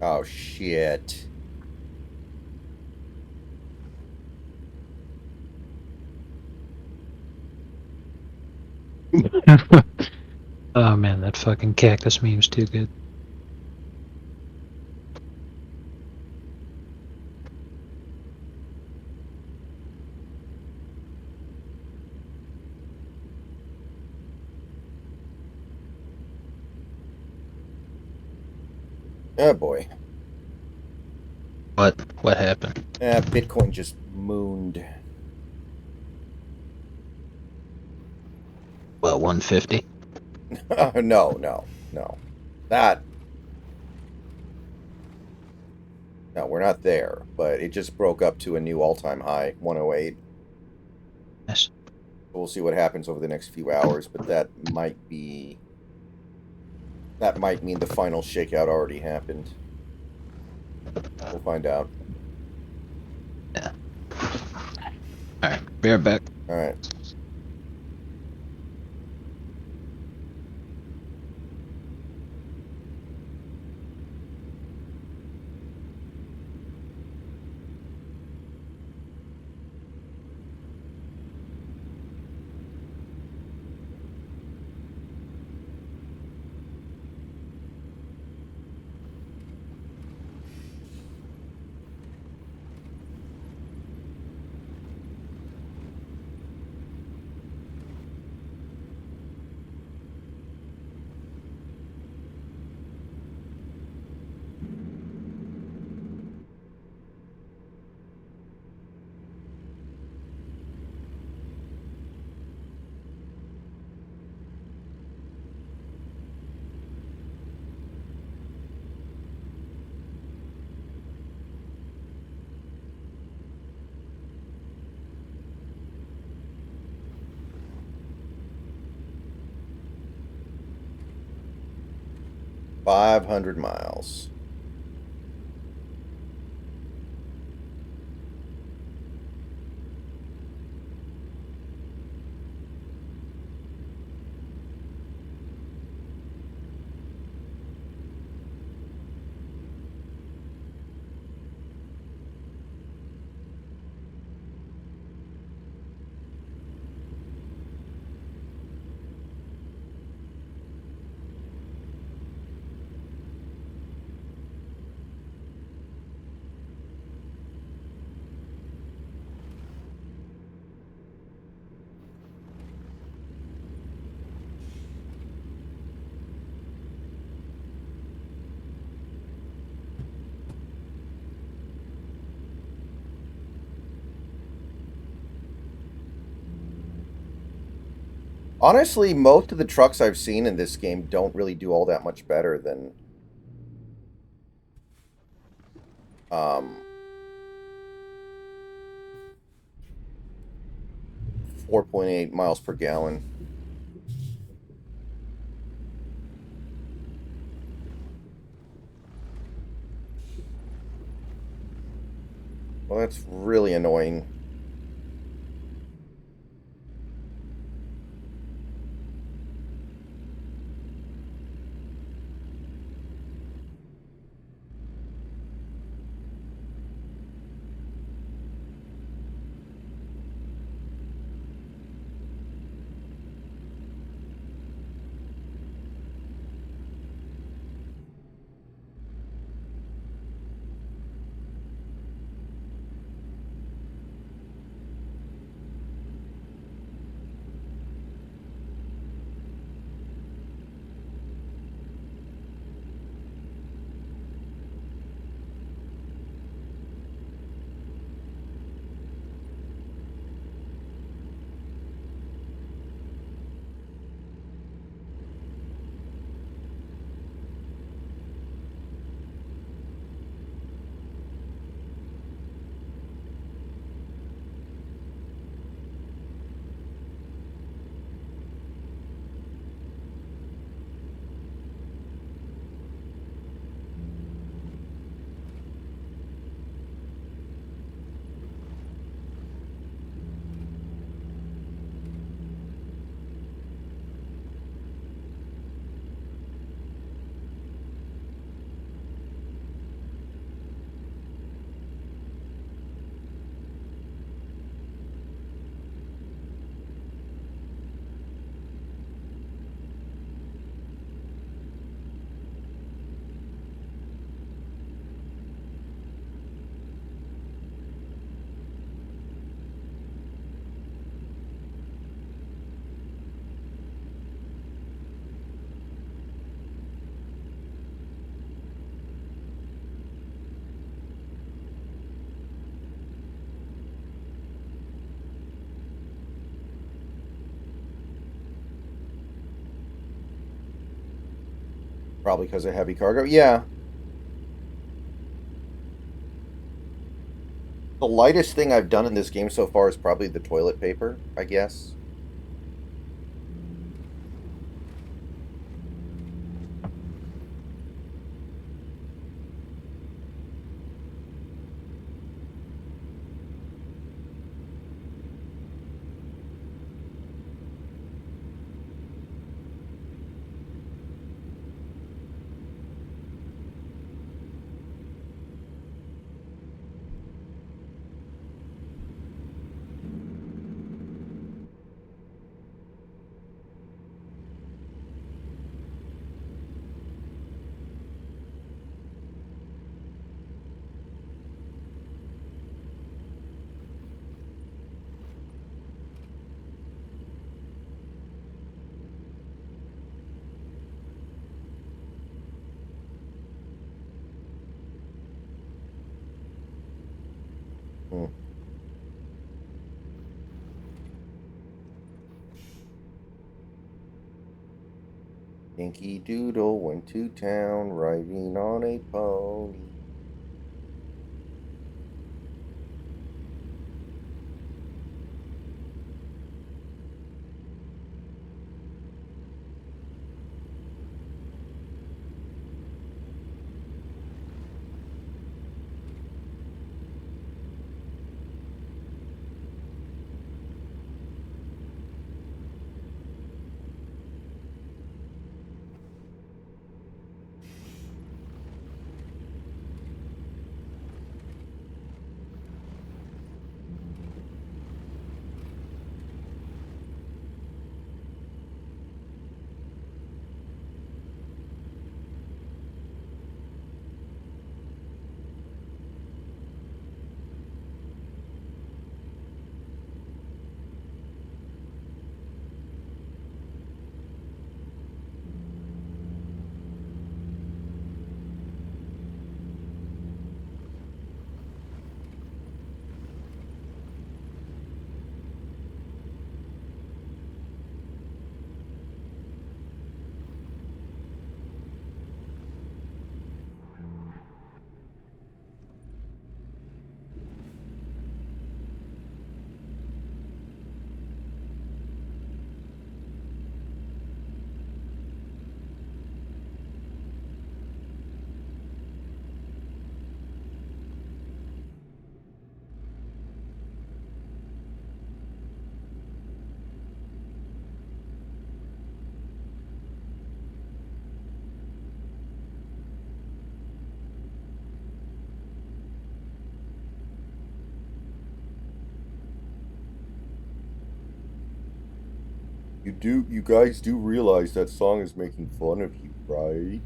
Oh, shit. Oh man, that fucking cactus meme's too good. Oh, boy. What happened? Bitcoin just mooned. Well, 150. No. That. No, we're not there. But it just broke up to a new all-time high, 108. Yes. We'll see what happens over the next few hours, but that might mean the final shakeout already happened. We'll find out. Yeah. All right. Be right back. All right. $500 miles. Honestly, most of the trucks I've seen in this game don't really do all that much better than 4.8 miles per gallon. Well, that's really annoying. Probably because of heavy cargo. Yeah. The lightest thing I've done in this game so far is probably the toilet paper, I guess. Hmm. Dinky Doodle went to town riding on a pony. You guys do realize that song is making fun of you, right?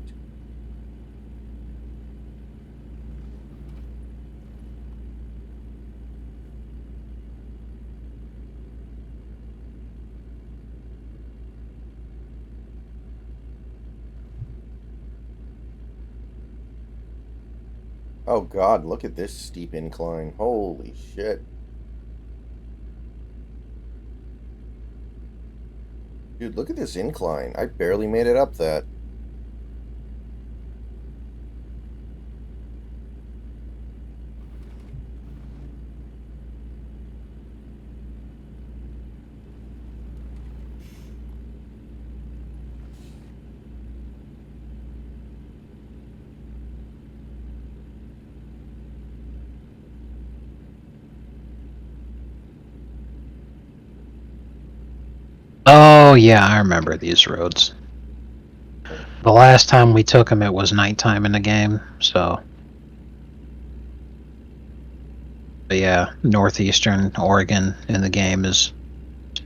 Oh God, look at this steep incline. Holy shit. Dude, look at this incline. I barely made it up that. Oh yeah, I remember these roads. The last time we took them, it was nighttime in the game, so. But yeah, northeastern Oregon in the game is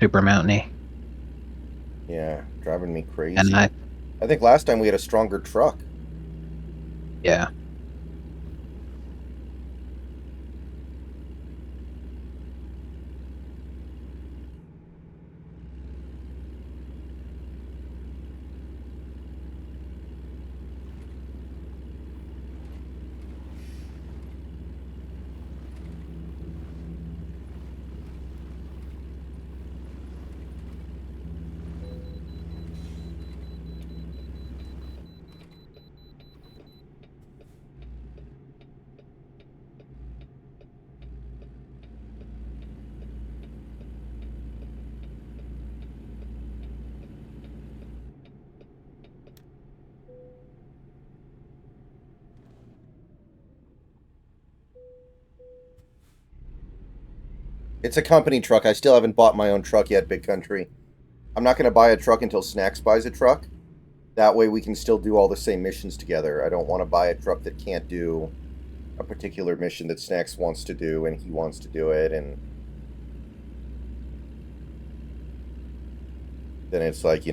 super mountainy. Yeah, driving me crazy. And I think last time we had a stronger truck. yeah. It's a company truck. I still haven't bought my own truck yet, Big Country. I'm not going to buy a truck until Snacks buys a truck. That way we can still do all the same missions together. I don't want to buy a truck that can't do a particular mission that Snacks wants to do and he wants to do it, and then it's like,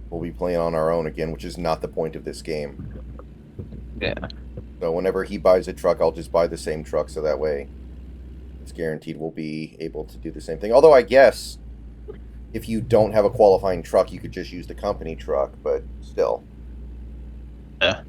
we'll be playing on our own again, which is not the point of this game. Yeah. So whenever he buys a truck, I'll just buy the same truck, so that way it's guaranteed we'll be able to do the same thing. Although I guess if you don't have a qualifying truck, you could just use the company truck, but still. Yeah.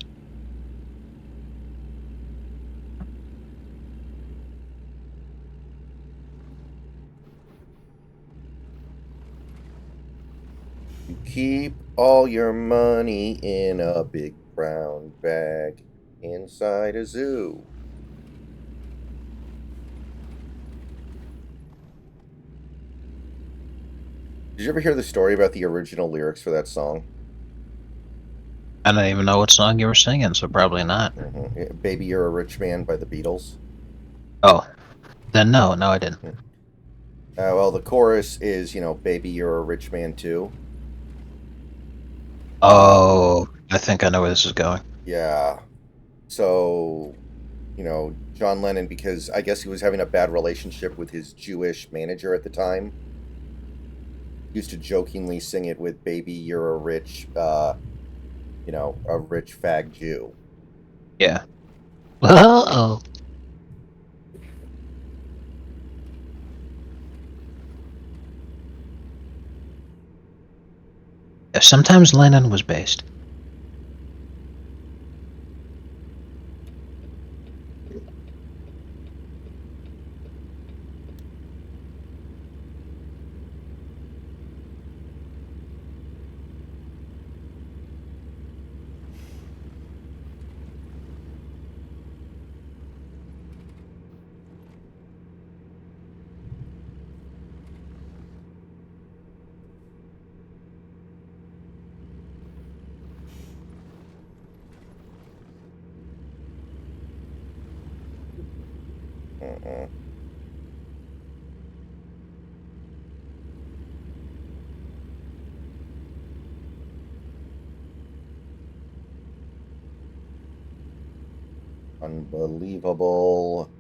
You keep all your money in a big brown bag inside a zoo. Did you ever hear the story about the original lyrics for that song? I don't even know what song you were singing, so probably not. Baby, You're a Rich Man by the Beatles. Oh. Then no, I didn't. Well, the chorus is, Baby, You're a Rich Man Too. Oh, I think I know where this is going. Yeah. So, John Lennon, because I guess he was having a bad relationship with his Jewish manager at the time, used to jokingly sing it with "Baby, you're a rich, a rich fag Jew." Yeah. Uh-oh. Yeah, sometimes Lennon was based. Uh-uh. Unbelievable.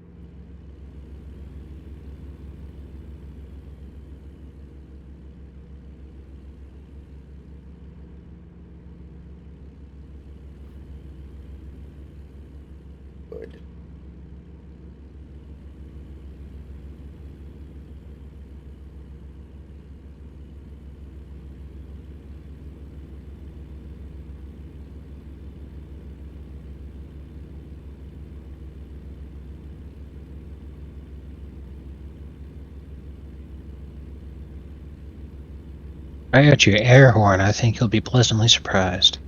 I got your air horn. I think you'll be pleasantly surprised.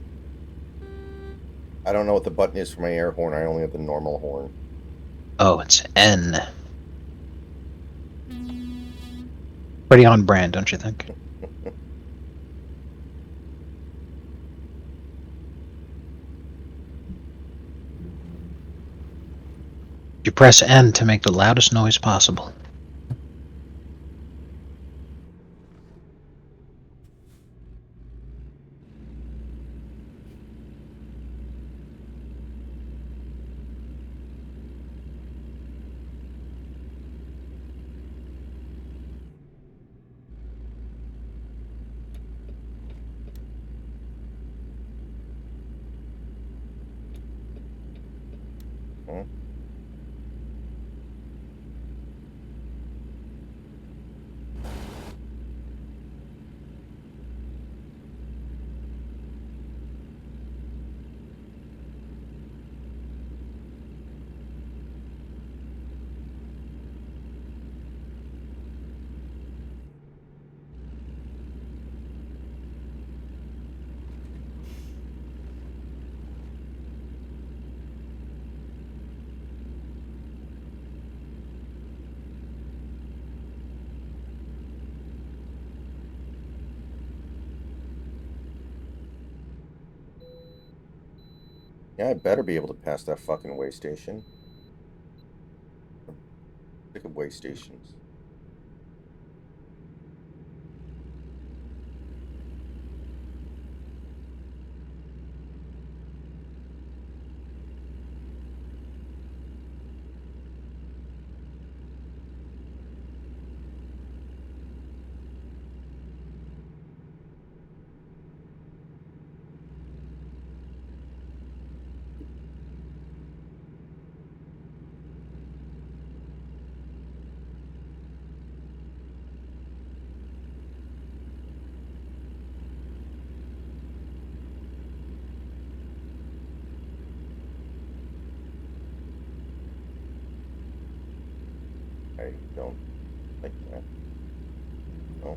I don't know what the button is for my air horn. I only have the normal horn. Oh, it's N. Pretty on brand, don't you think? You press N to make the loudest noise possible. Hmm? Yeah, I better be able to pass that fucking way station. Sick of way stations. I don't like that. No.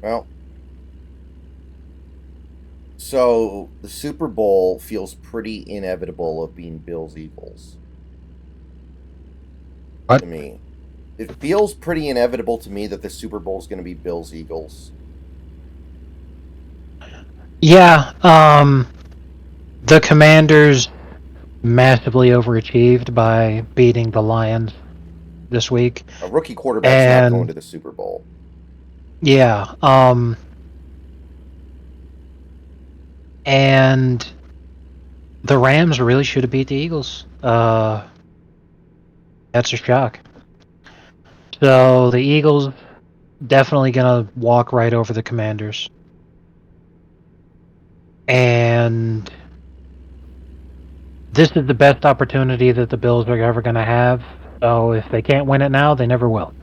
Well, so the Super Bowl feels pretty inevitable of being Bills Eagles. What? To me, it feels pretty inevitable to me that the Super Bowl is going to be Bills Eagles. Yeah, the Commanders massively overachieved by beating the Lions this week. A rookie quarterback's not And going to the Super Bowl. yeah, and the Rams really should have beat the Eagles. That's a shock. So the Eagles definitely gonna walk right over the Commanders. And this is the best opportunity that the Bills are ever gonna have. So if they can't win it now, they never will.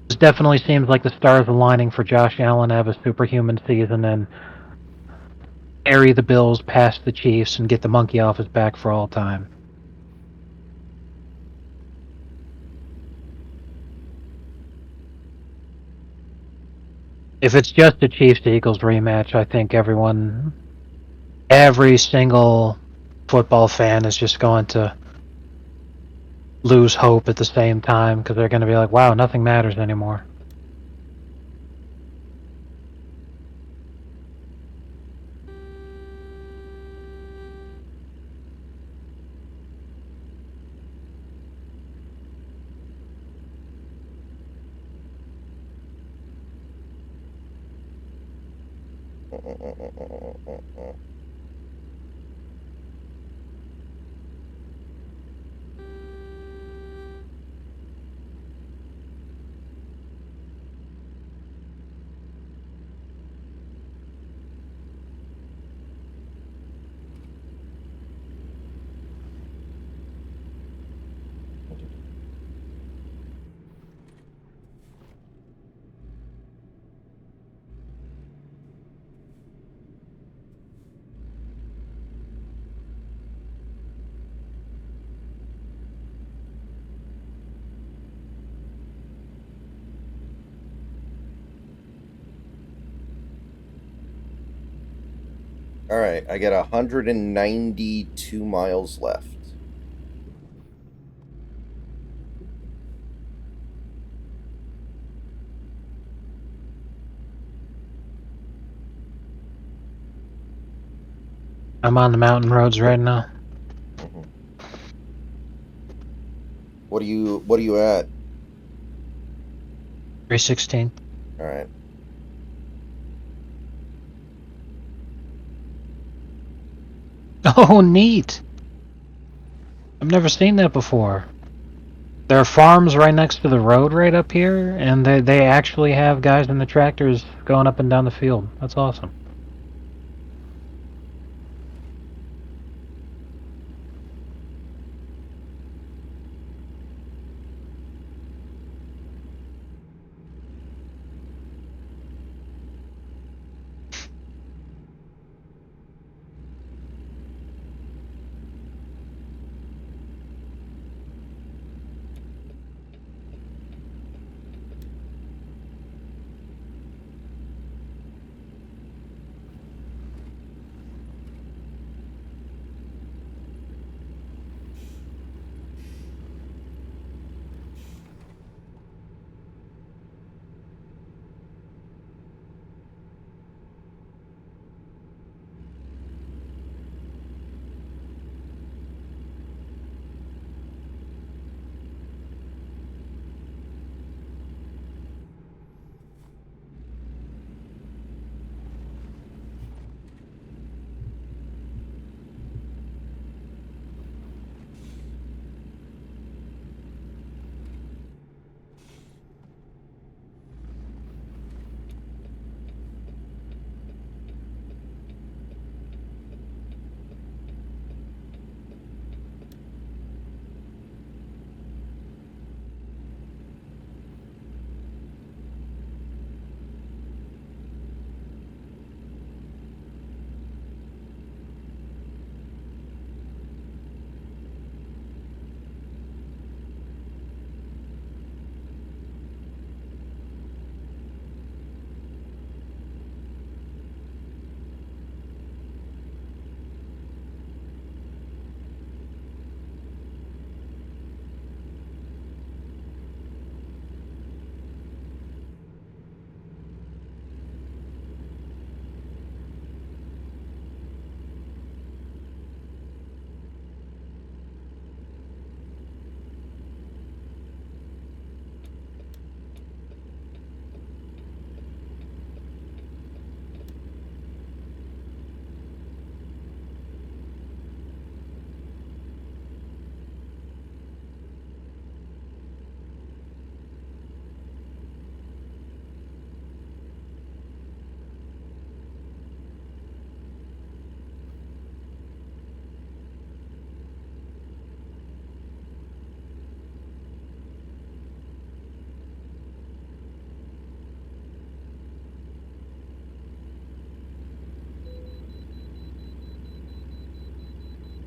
This definitely seems like the stars aligning for Josh Allen to have a superhuman season and carry the Bills past the Chiefs and get the monkey off his back for all time. If it's just a Chiefs-Eagles rematch, I think every single football fan is just going to lose hope at the same time because they're going to be like, wow, nothing matters anymore. All right, I got 192 miles left. I'm on the mountain roads right now. Mhm. What are you at? 316. All right. Oh, neat. I've never seen that before. There are farms right next to the road right up here, and they actually have guys in the tractors going up and down the field. That's awesome.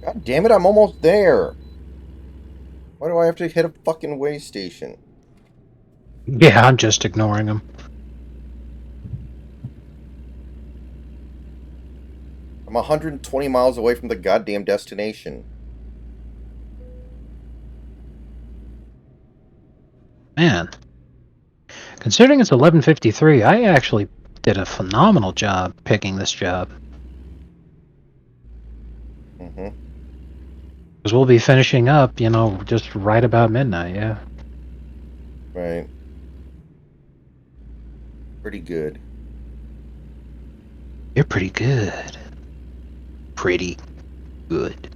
God damn it, I'm almost there. Why do I have to hit a fucking way station? Yeah, I'm just ignoring them. I'm 120 miles away from the goddamn destination. Man, considering it's 11:53, I actually did a phenomenal job picking this job. Mm-hmm. Because we'll be finishing up, just right about midnight, yeah. Right. Pretty good. You're pretty good. Pretty good.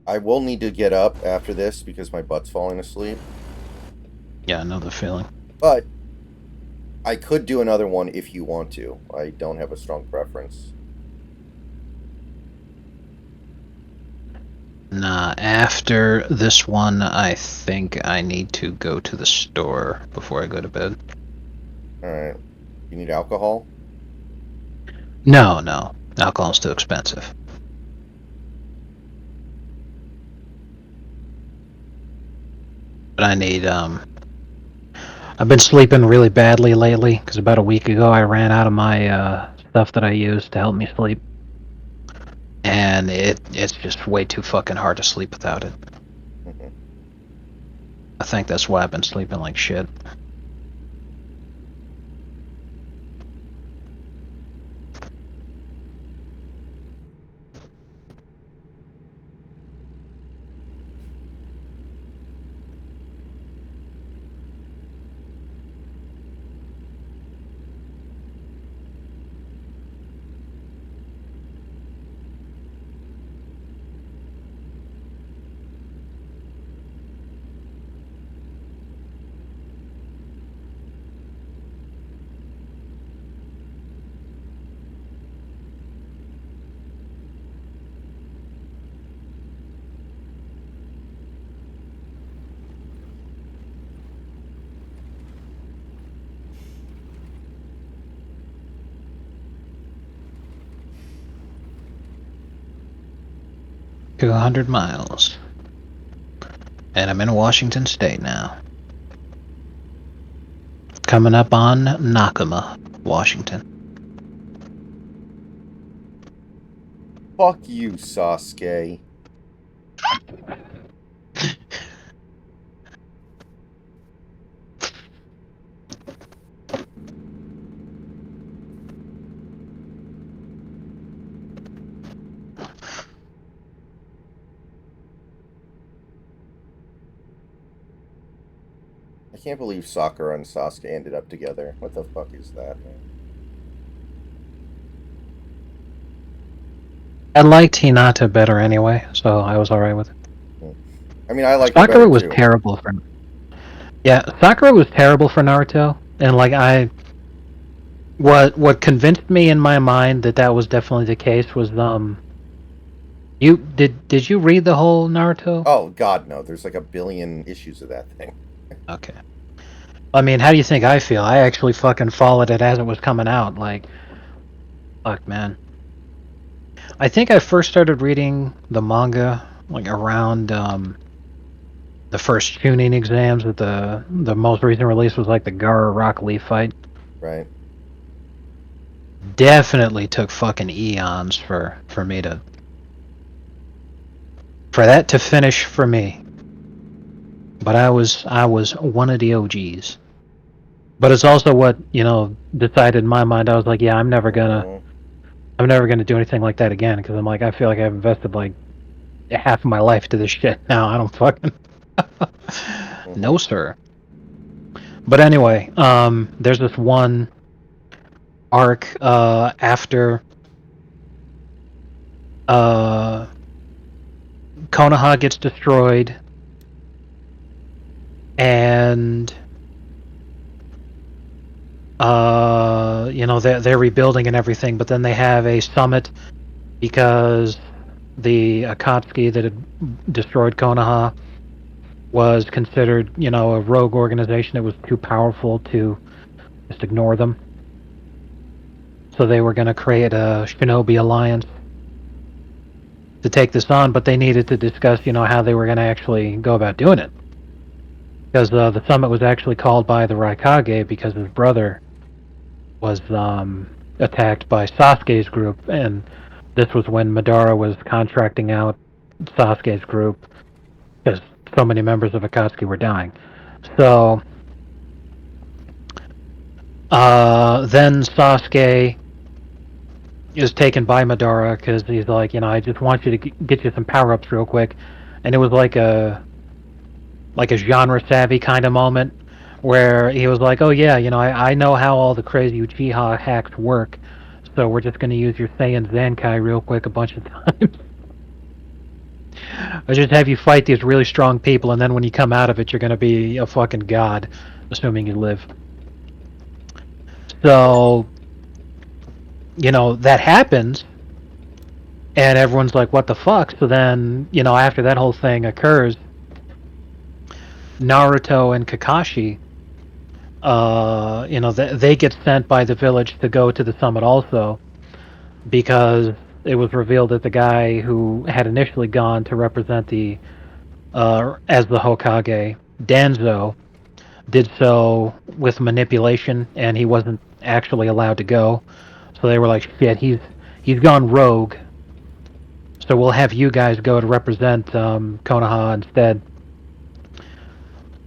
I will need to get up after this because my butt's falling asleep. Yeah, I know the feeling. But I could do another one if you want to. I don't have a strong preference. Nah, after this one, I think I need to go to the store before I go to bed. Alright. You need alcohol? No, no. Alcohol's too expensive. But I need, I've been sleeping really badly lately, because about a week ago I ran out of my, stuff that I use to help me sleep. And it's just way too fucking hard to sleep without it. Mhm. I think that's why I've been sleeping like shit. To 100 miles. And I'm in Washington State now. Coming up on Nakama, Washington. Fuck you, Sasuke. I can't believe Sakura and Sasuke ended up together. What the fuck is that, man? I liked Hinata better anyway, so I was alright with it. I mean, I like her Sakura better, was too. terrible for. Yeah, Sakura was terrible for Naruto, and like what convinced me in my mind that was definitely the case was you did you read the whole Naruto? Oh, God, no. There's like a billion issues of that thing. Okay. I mean, how do you think I feel? I actually fucking followed it as it was coming out. Like, fuck, man. I think I first started reading the manga like around the first Chunin exams. That the most recent release was like the Gaara Rock Lee fight. Right. Definitely took fucking eons for me to for that to finish for me. But I was one of the OGs. But it's also what, decided in my mind. I was like, yeah, I'm never gonna do anything like that again, because I'm like, I feel like I've invested like half of my life to this shit now. I don't fucking no, sir. But anyway, there's this one arc after Konoha gets destroyed, and they're rebuilding and everything, but then they have a summit because the Akatsuki that had destroyed Konoha was considered, a rogue organization that was too powerful to just ignore them. So they were going to create a Shinobi alliance to take this on, but they needed to discuss, how they were going to actually go about doing it. Because the summit was actually called by the Raikage because his brother was attacked by Sasuke's group, and this was when Madara was contracting out Sasuke's group because so many members of Akatsuki were dying. So then Sasuke is taken by Madara because he's like, I just want you to get you some power-ups real quick. And it was like a genre-savvy kind of moment where he was like, oh yeah, I know how all the crazy Uchiha hacks work, so we're just going to use your Saiyan Zenkai real quick a bunch of times. I just have you fight these really strong people, and then when you come out of it, you're going to be a fucking god, assuming you live. So, that happens, and everyone's like, what the fuck? So then, after that whole thing occurs, Naruto and Kakashi, they get sent by the village to go to the summit also, because it was revealed that the guy who had initially gone to represent as the Hokage, Danzo, did so with manipulation, and he wasn't actually allowed to go. So they were like, shit, he's gone rogue. So we'll have you guys go to represent Konoha instead.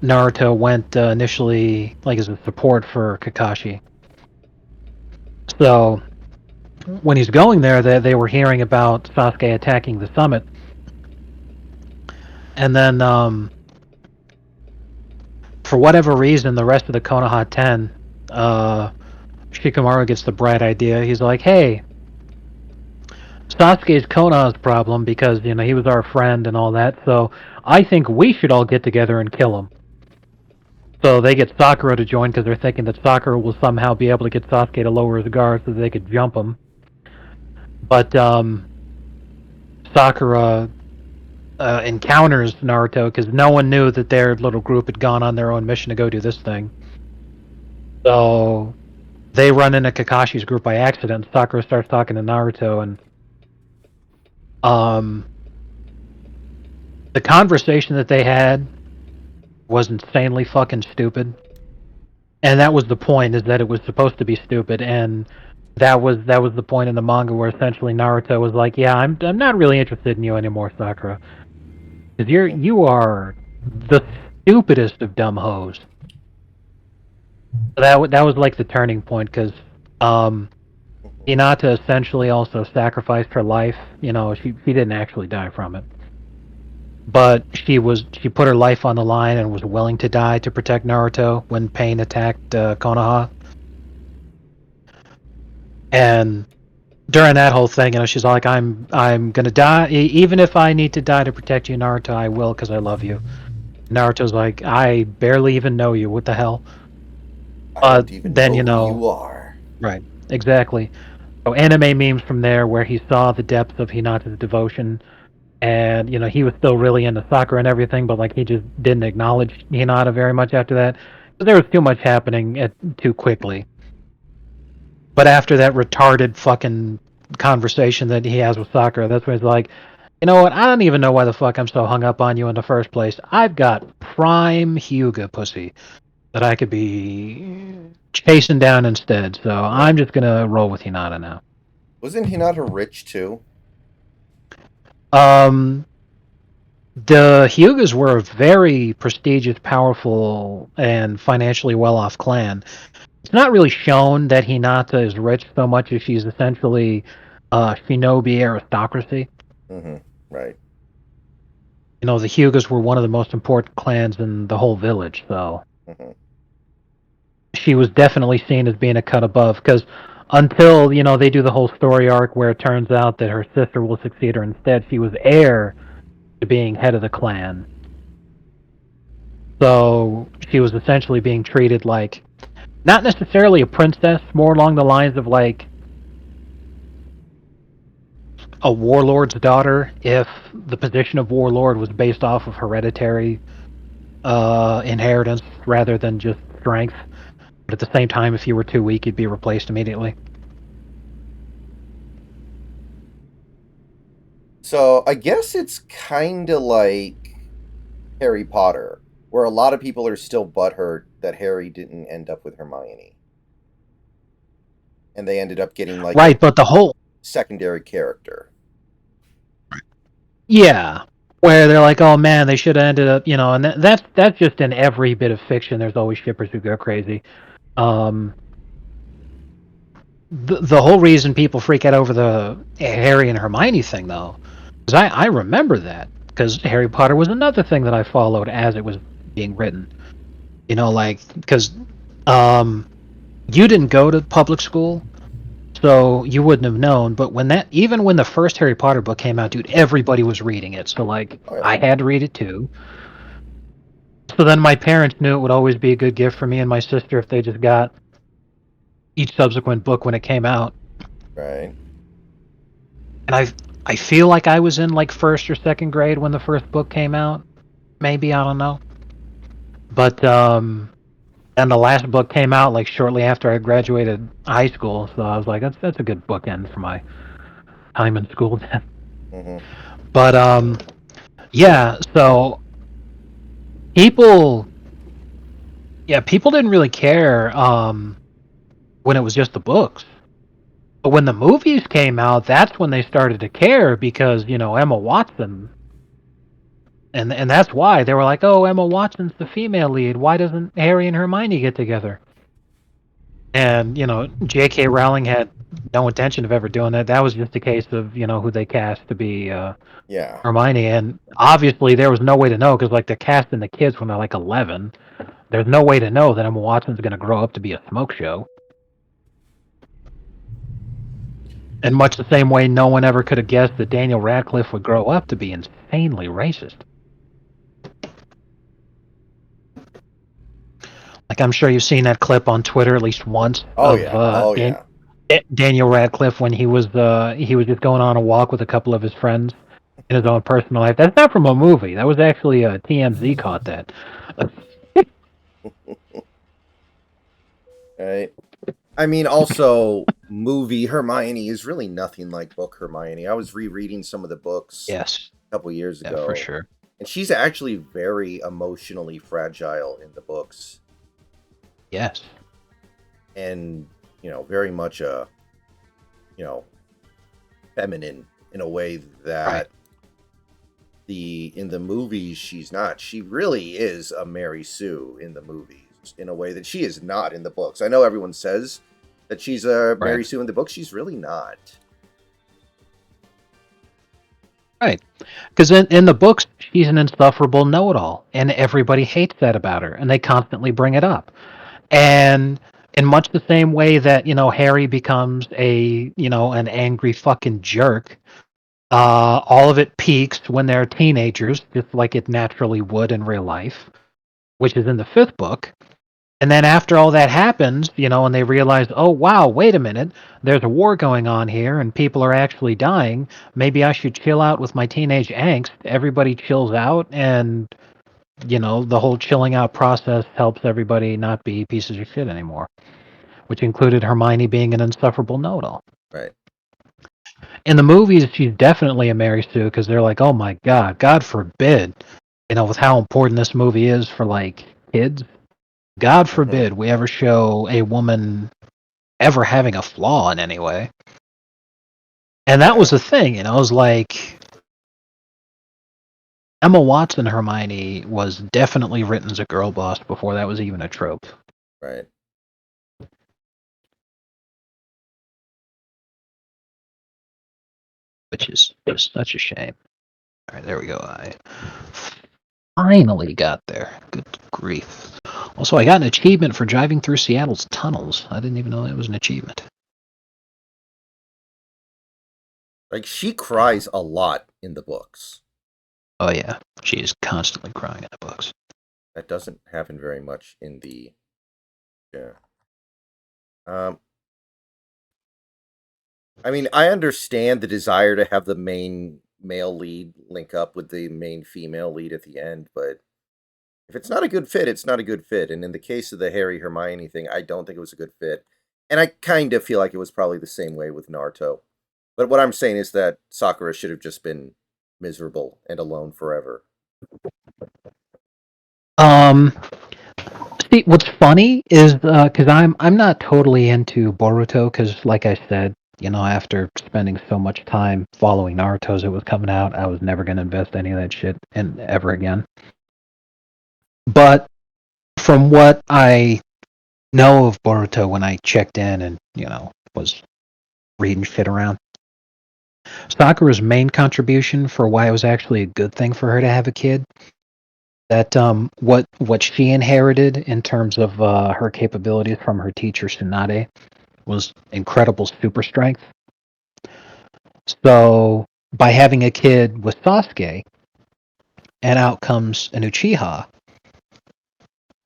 Naruto went initially as a support for Kakashi. So when he's going there, they were hearing about Sasuke attacking the summit. And then, for whatever reason, the rest of the Konoha 10, Shikamaru gets the bright idea. He's like, hey, Sasuke's Konoha's problem because, he was our friend and all that, so I think we should all get together and kill him. So they get Sakura to join because they're thinking that Sakura will somehow be able to get Sasuke to lower his guard so they could jump him. But Sakura encounters Naruto because no one knew that their little group had gone on their own mission to go do this thing. So they run into Kakashi's group by accident. Sakura starts talking to Naruto, and the conversation that they had was insanely fucking stupid. And that was the point, is that it was supposed to be stupid, and that was the point in the manga where essentially Naruto was like, yeah, I'm not really interested in you anymore, Sakura. Because you are the stupidest of dumb hoes. That was like the turning point, because Hinata essentially also sacrificed her life. She didn't actually die from it, but she put her life on the line and was willing to die to protect Naruto when Pain attacked Konoha. And during that whole thing, she's like, I'm gonna die, even if I need to die to protect you, Naruto, I will, because I love you. Naruto's like, I barely even know you, what the hell? I don't even then know who you are. Right, exactly. So anime memes from there where he saw the depth of Hinata's devotion, and he was still really into Sakura and everything, but he just didn't acknowledge Hinata very much after that. But there was too much happening too quickly. But after that retarded fucking conversation that he has with Sakura, that's when he's like, you know what, I don't even know why the fuck I'm so hung up on you in the first place. I've got prime Hyuga pussy that I could be chasing down instead, so I'm just gonna roll with Hinata now. Wasn't Hinata rich too? The Hyugas were a very prestigious, powerful, and financially well-off clan. It's not really shown that Hinata is rich so much as she's essentially shinobi aristocracy. Mm-hmm. Right. The Hyugas were one of the most important clans in the whole village, so she was definitely seen as being a cut above, because until, they do the whole story arc where it turns out that her sister will succeed her instead, she was heir to being head of the clan. So she was essentially being treated like, not necessarily a princess, more along the lines of a warlord's daughter, if the position of warlord was based off of hereditary inheritance rather than just strength. But at the same time, if you were too weak, you'd be replaced immediately. So I guess it's kind of like Harry Potter, where a lot of people are still butthurt that Harry didn't end up with Hermione. And they ended up getting right, but the whole secondary character. Yeah, where they're like, oh man, they should have ended up, and that's just in every bit of fiction. There's always shippers who go crazy. The whole reason people freak out over the Harry and Hermione thing, though, is I remember that, because Harry Potter was another thing that I followed as it was being written. Because you didn't go to public school, So you wouldn't have known, but even when the first Harry Potter book came out, dude, everybody was reading it. So like, Oh, yeah. I had to read it too. So then my parents knew it would always be a good gift for me and my sister if they just got each subsequent book when it came out. Right. And I feel like I was in like first or second grade when the first book came out. Maybe, I don't know. But and the last book came out like shortly after I graduated high school, so I was like, that's a good bookend for my time in school then. Mm-hmm. But yeah, so people didn't really care when it was just the books. But when the movies came out, that's when they started to care because, Emma Watson, and that's why they were like, "Oh, Emma Watson's the female lead. Why doesn't Harry and Hermione get together?" And, J.K. Rowling had no intention of ever doing that. That was just a case of, who they cast to be Yeah. Hermione. And obviously there was no way to know because, like, they're casting the kids when they're, like, 11. There's no way to know that Emma Watson's going to grow up to be a smoke show. In much the same way no one ever could have guessed that Daniel Radcliffe would grow up to be insanely racist. Like, I'm sure you've seen that clip on Twitter at least once. Oh, yeah. Yeah. Daniel Radcliffe when he was just going on a walk with a couple of his friends in his own personal life. That's not from a movie. That was actually TMZ caught that. Right. I mean, also, movie Hermione is really nothing like book Hermione. I was rereading some of the books Yes. a couple years ago. Yeah, for sure. And she's actually very emotionally fragile in the books. Yes. And, very much feminine in a way that in the movies she's not. She really is a Mary Sue in the movies in a way that she is not in the books. I know everyone says that she's a Mary Sue in the books. She's really not. Right. Because in the books, she's an insufferable know-it-all, and everybody hates that about her, and they constantly bring it up. And in much the same way that, Harry becomes an angry fucking jerk, all of it peaks when they're teenagers, just like it naturally would in real life, which is in the 5th book. And then after all that happens, and they realize, oh, wow, wait a minute, there's a war going on here and people are actually dying. Maybe I should chill out with my teenage angst. Everybody chills out and, the whole chilling out process helps everybody not be pieces of shit anymore, which included Hermione being an insufferable know-it-all. Right. In the movies, she's definitely a Mary Sue because they're like, oh my God forbid, with how important this movie is for, like, kids. God forbid we ever show a woman ever having a flaw in any way. And that was the thing, it was like Emma Watson Hermione was definitely written as a girl boss before that was even a trope. Right. Which is just such a shame. All right, there we go. I finally got there. Good grief. Also, I got an achievement for driving through Seattle's tunnels. I didn't even know that was an achievement. Like, she cries a lot in the books. Oh, yeah. She is constantly crying in the books. That doesn't happen very much in the... Yeah. I mean, I understand the desire to have the main male lead link up with the main female lead at the end, but if it's not a good fit, it's not a good fit. And in the case of the Harry Hermione thing, I don't think it was a good fit. And I kind of feel like it was probably the same way with Naruto. But what I'm saying is that Sakura should have just been miserable and alone forever. See, what's funny is because I'm not totally into Boruto because, like I said, after spending so much time following Naruto as it was coming out, I was never going to invest any of that shit in ever again. But from what I know of Boruto when I checked in and, was reading shit around, Sakura's main contribution for why it was actually a good thing for her to have a kid, that what she inherited in terms of her capabilities from her teacher Tsunade was incredible super strength. So by having a kid with Sasuke, and out comes an Uchiha.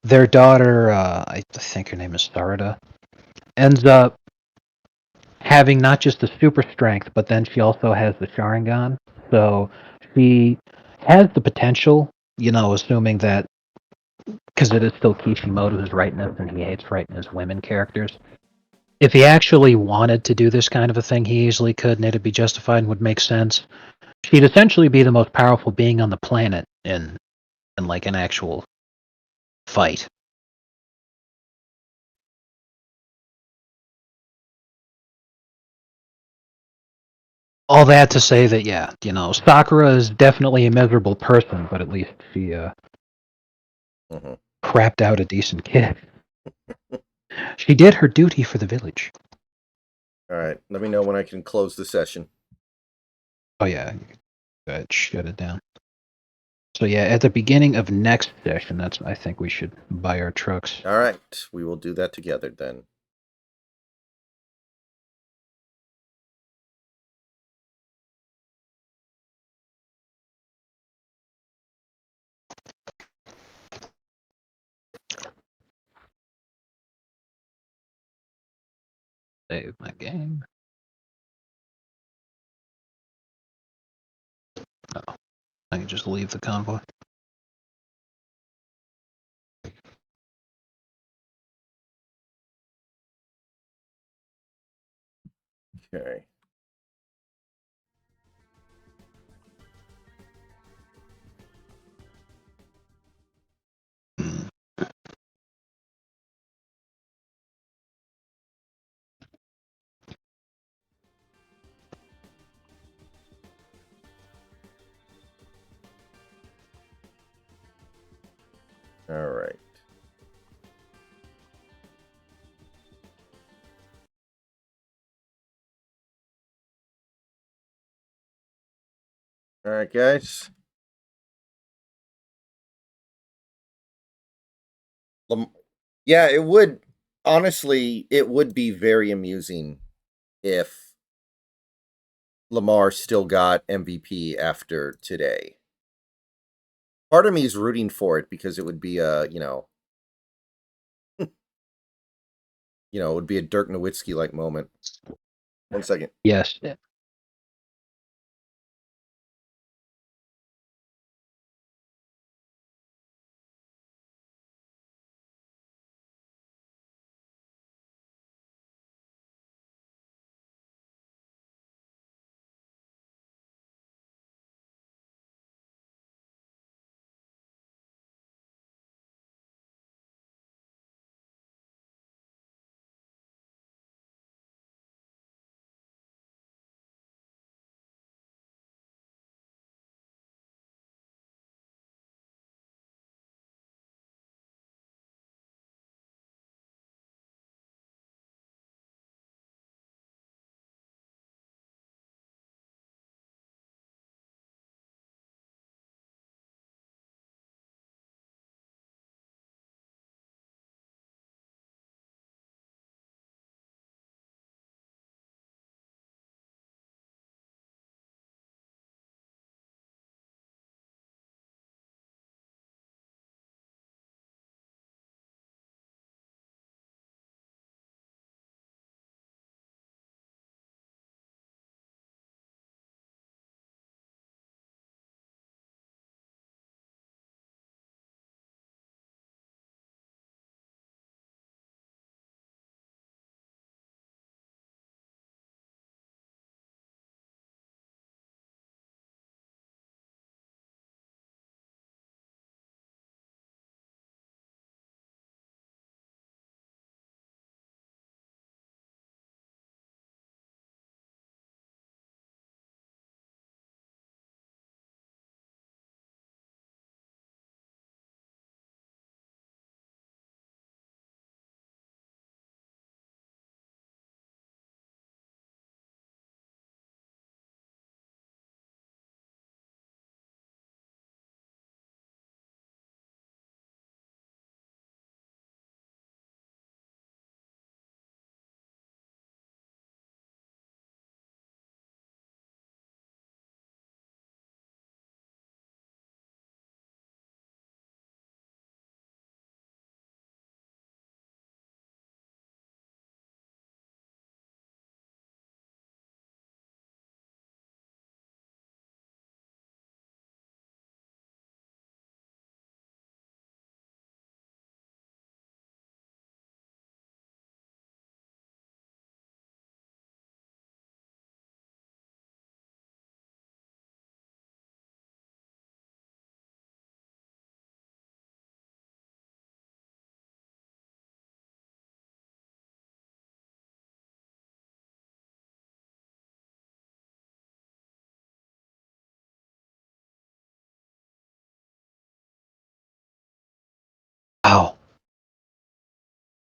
Their daughter, I think her name is Sarada, ends up having not just the super strength, but then she also has the Sharingan. So she has the potential, assuming that, because it is still Kishimoto's rightness and he hates rightness women characters. If he actually wanted to do this kind of a thing, he easily could, and it'd be justified and would make sense. She'd essentially be the most powerful being on the planet in like an actual fight. All that to say that, yeah, Sakura is definitely a miserable person, but at least she crapped out a decent kid. She did her duty for the village. All right. Let me know when I can close the session. Oh yeah, go ahead, shut it down. So yeah, at the beginning of next session, I think we should buy our trucks. All right. We will do that together then. Save my game. Oh, I can just leave the convoy. Okay. All right. All right, guys. Yeah, it would. Honestly, it would be very amusing if Lamar still got MVP after today. Part of me is rooting for it because it would be a, it would be a Dirk Nowitzki like moment. 1 second. Yes.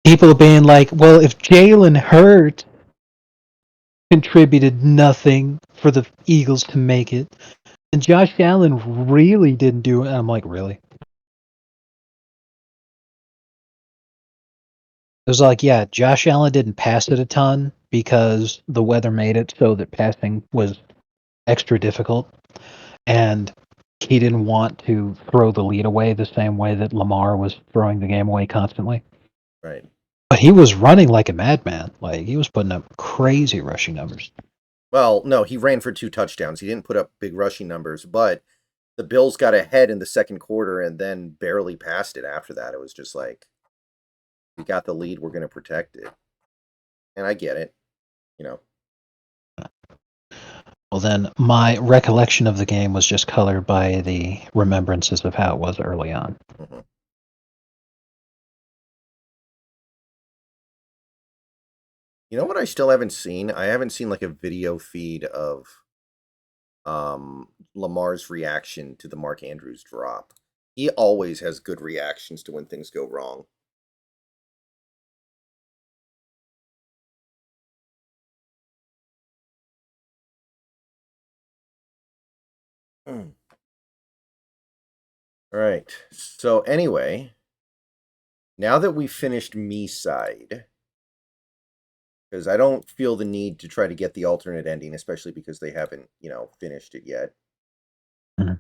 People being like, well, if Jalen Hurts contributed nothing for the Eagles to make it, and Josh Allen really didn't do it. And I'm like, really? It was like, yeah, Josh Allen didn't pass it a ton because the weather made it so that passing was extra difficult. And he didn't want to throw the lead away the same way that Lamar was throwing the game away constantly. Right. But he was running like a madman. Like, he was putting up crazy rushing numbers. Well, no, he ran for 2 touchdowns. He didn't put up big rushing numbers, but the Bills got ahead in the second quarter and then barely passed it after that. It was just like, we got the lead, we're going to protect it. And I get it, you know. Well, then my recollection of the game was just colored by the remembrances of how it was early on. Mhm. You know what I still haven't seen? I haven't seen like a video feed of Lamar's reaction to the Mark Andrews drop. He always has good reactions to when things go wrong. All right. So anyway, now that we finished me side, because I don't feel the need to try to get the alternate ending, especially because they haven't, finished it yet. Mhm.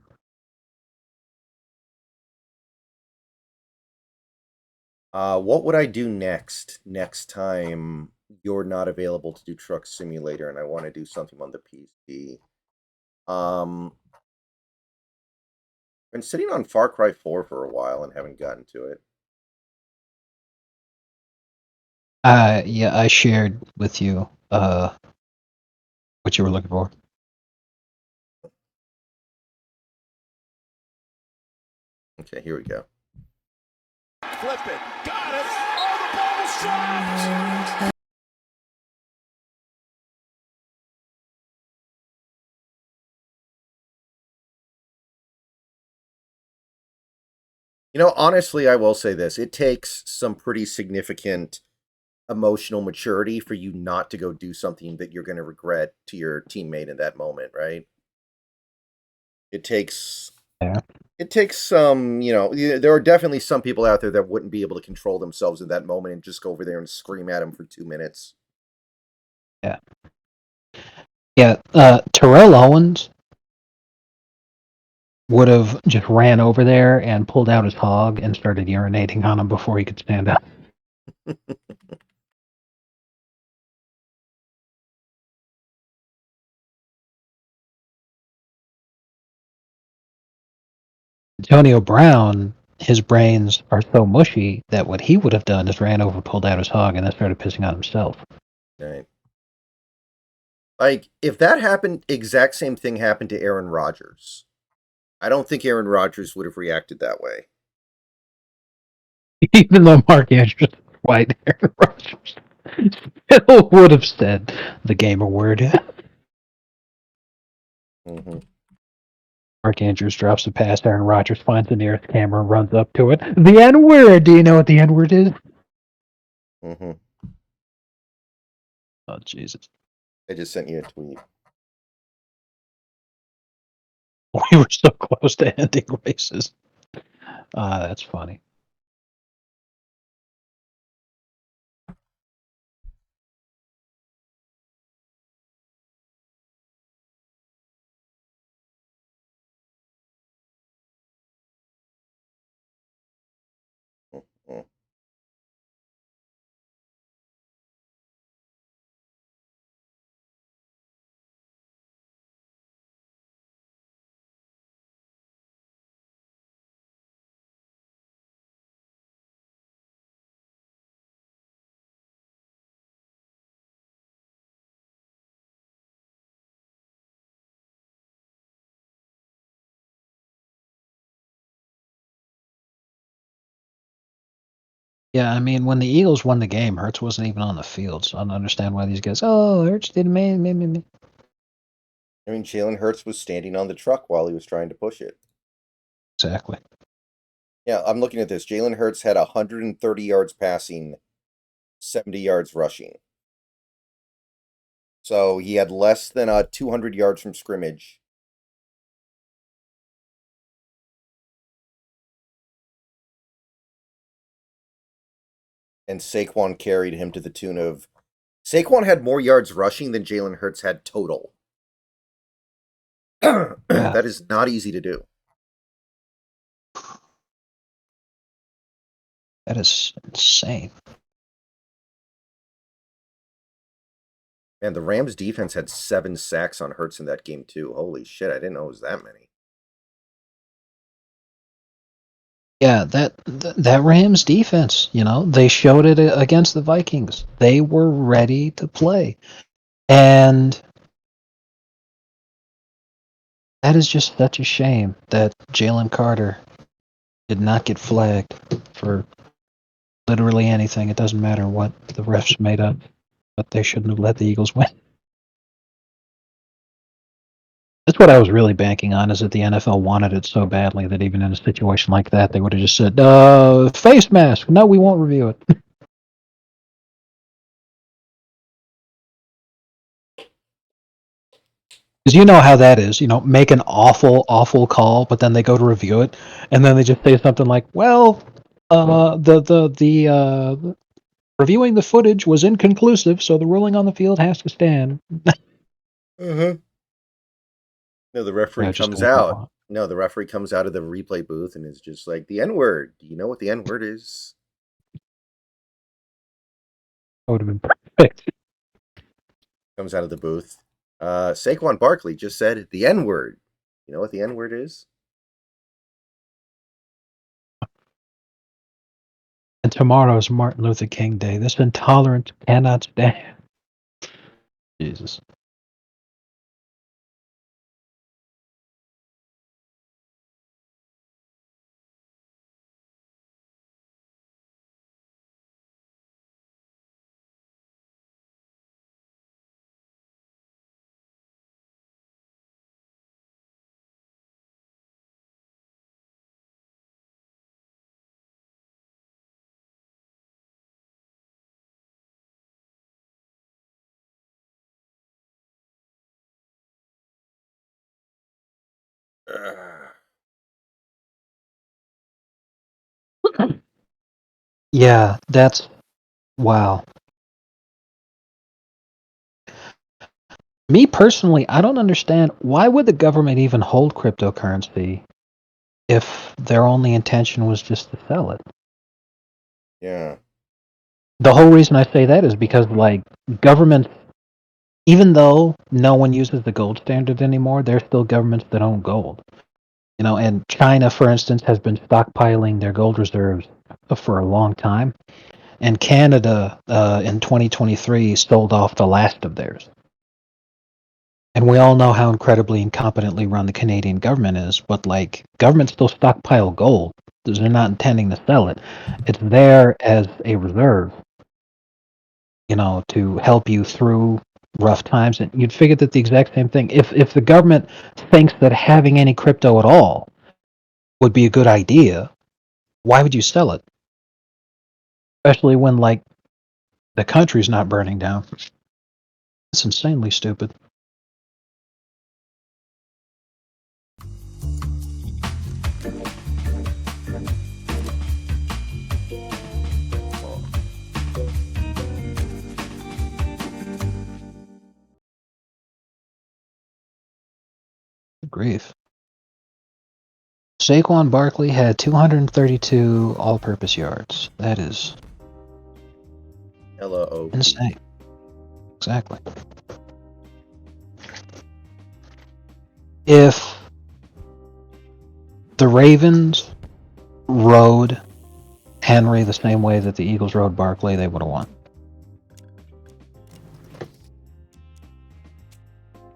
What would I do next time you're not available to do Truck Simulator and I want to do something on the PC? Been sitting on Far Cry 4 for a while and haven't gotten to it. Yeah, I shared with you what you were looking for. Okay, here we go. Flip it. Got it. Oh, the ball's dropped. Honestly, I will say this. It takes some pretty significant emotional maturity for you not to go do something that you're going to regret to your teammate in that moment, right? It takes Yeah. it takes some, there are definitely some people out there that wouldn't be able to control themselves in that moment and just go over there and scream at him for 2 minutes. Yeah. Yeah, Terrell Owens would have just ran over there and pulled out his hog and started urinating on him before he could stand up. Antonio Brown, his brains are so mushy that what he would have done is ran over, pulled out his hog, and then started pissing on himself. Right. Like, if that happened, exact same thing happened to Aaron Rodgers. I don't think Aaron Rodgers would have reacted that way. Even though Mark Andrews white Aaron Rodgers still would have said the gamer word. Mm-hmm. Mark Andrews drops a pass. Aaron Rodgers finds the nearest camera and runs up to it. The N word. Do you know what the N word is? Mm-hmm. Oh Jesus! I just sent you a tweet. We were so close to ending races. That's funny. Mm-hmm. Yeah, I mean, when the Eagles won the game, Hurts wasn't even on the field, so I don't understand why these guys. Oh, Hurts did me. I mean, Jalen Hurts was standing on the truck while he was trying to push it. Exactly. Yeah, I'm looking at this. Jalen Hurts had 130 yards passing 70 yards rushing. So he had less than 200 yards from scrimmage. And Saquon carried him to the tune of... Saquon had more yards rushing than Jalen Hurts had total. That is not easy to do. That is insane. Man, the Rams defense had 7 sacks on Hurts in that game too. Holy shit, I didn't know it was that many. Yeah, that Rams defense, they showed it against the Vikings. They were ready to play. And that is just such a shame that Jalen Carter did not get flagged for literally anything. It doesn't matter what the refs made up, but they shouldn't have let the Eagles win. That's what I was really banking on, is that the NFL wanted it so badly that even in a situation like that, they would have just said, face mask. No, we won't review it. Because you know how that is, make an awful, awful call, but then they go to review it, and then they just say something like, well, the reviewing the footage was inconclusive, so the ruling on the field has to stand. No, the referee comes out. No, the referee comes out of the replay booth and is just like, the N-word. Do you know what the N-word is? That would have been perfect. Comes out of the booth. Saquon Barkley just said the N-word. You know what the N-word is? And tomorrow's Martin Luther King Day. This intolerance cannot stand. Jesus. Yeah, that's... Wow. Me personally, I don't understand, why would the government even hold cryptocurrency if their only intention was just to sell it? Yeah. The whole reason I say that is because, governments, even though no one uses the gold standard anymore, there's still governments that own gold. And China, for instance, has been stockpiling their gold reserves for a long time. And Canada, in 2023, sold off the last of theirs. And we all know how incredibly incompetently run the Canadian government is, but governments still stockpile gold. They're not intending to sell it. It's there as a reserve, to help you through rough times. And you'd figure that the exact same thing. If the government thinks that having any crypto at all would be a good idea, why would you sell it? Especially when the country's not burning down. It's insanely stupid. Good grief. Saquon Barkley had 232 all-purpose yards. That is L-O-O. insane. Exactly. If the Ravens rode Henry the same way that the Eagles rode Barkley, they would have won.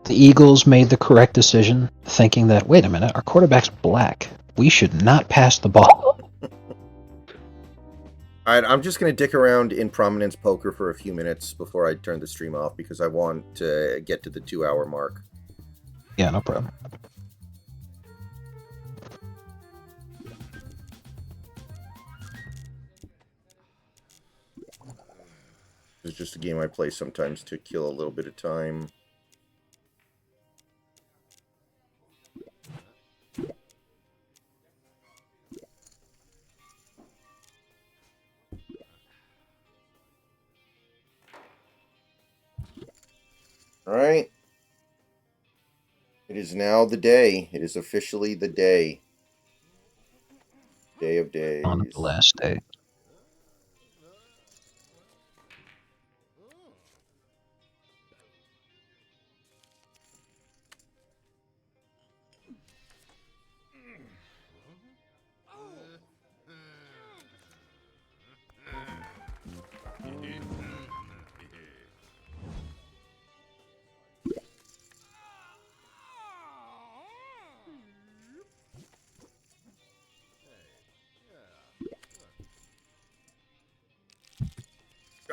The Eagles made the correct decision, thinking that, wait a minute, our quarterback's black. We should not pass the ball. All right, I'm just going to dick around in Prominence Poker for a few minutes before I turn the stream off because I want to get to the 2-hour mark. Yeah, no problem. It's just a game I play sometimes to kill a little bit of time. All right. It is now the day. It is officially the day. Day of days. On the last day.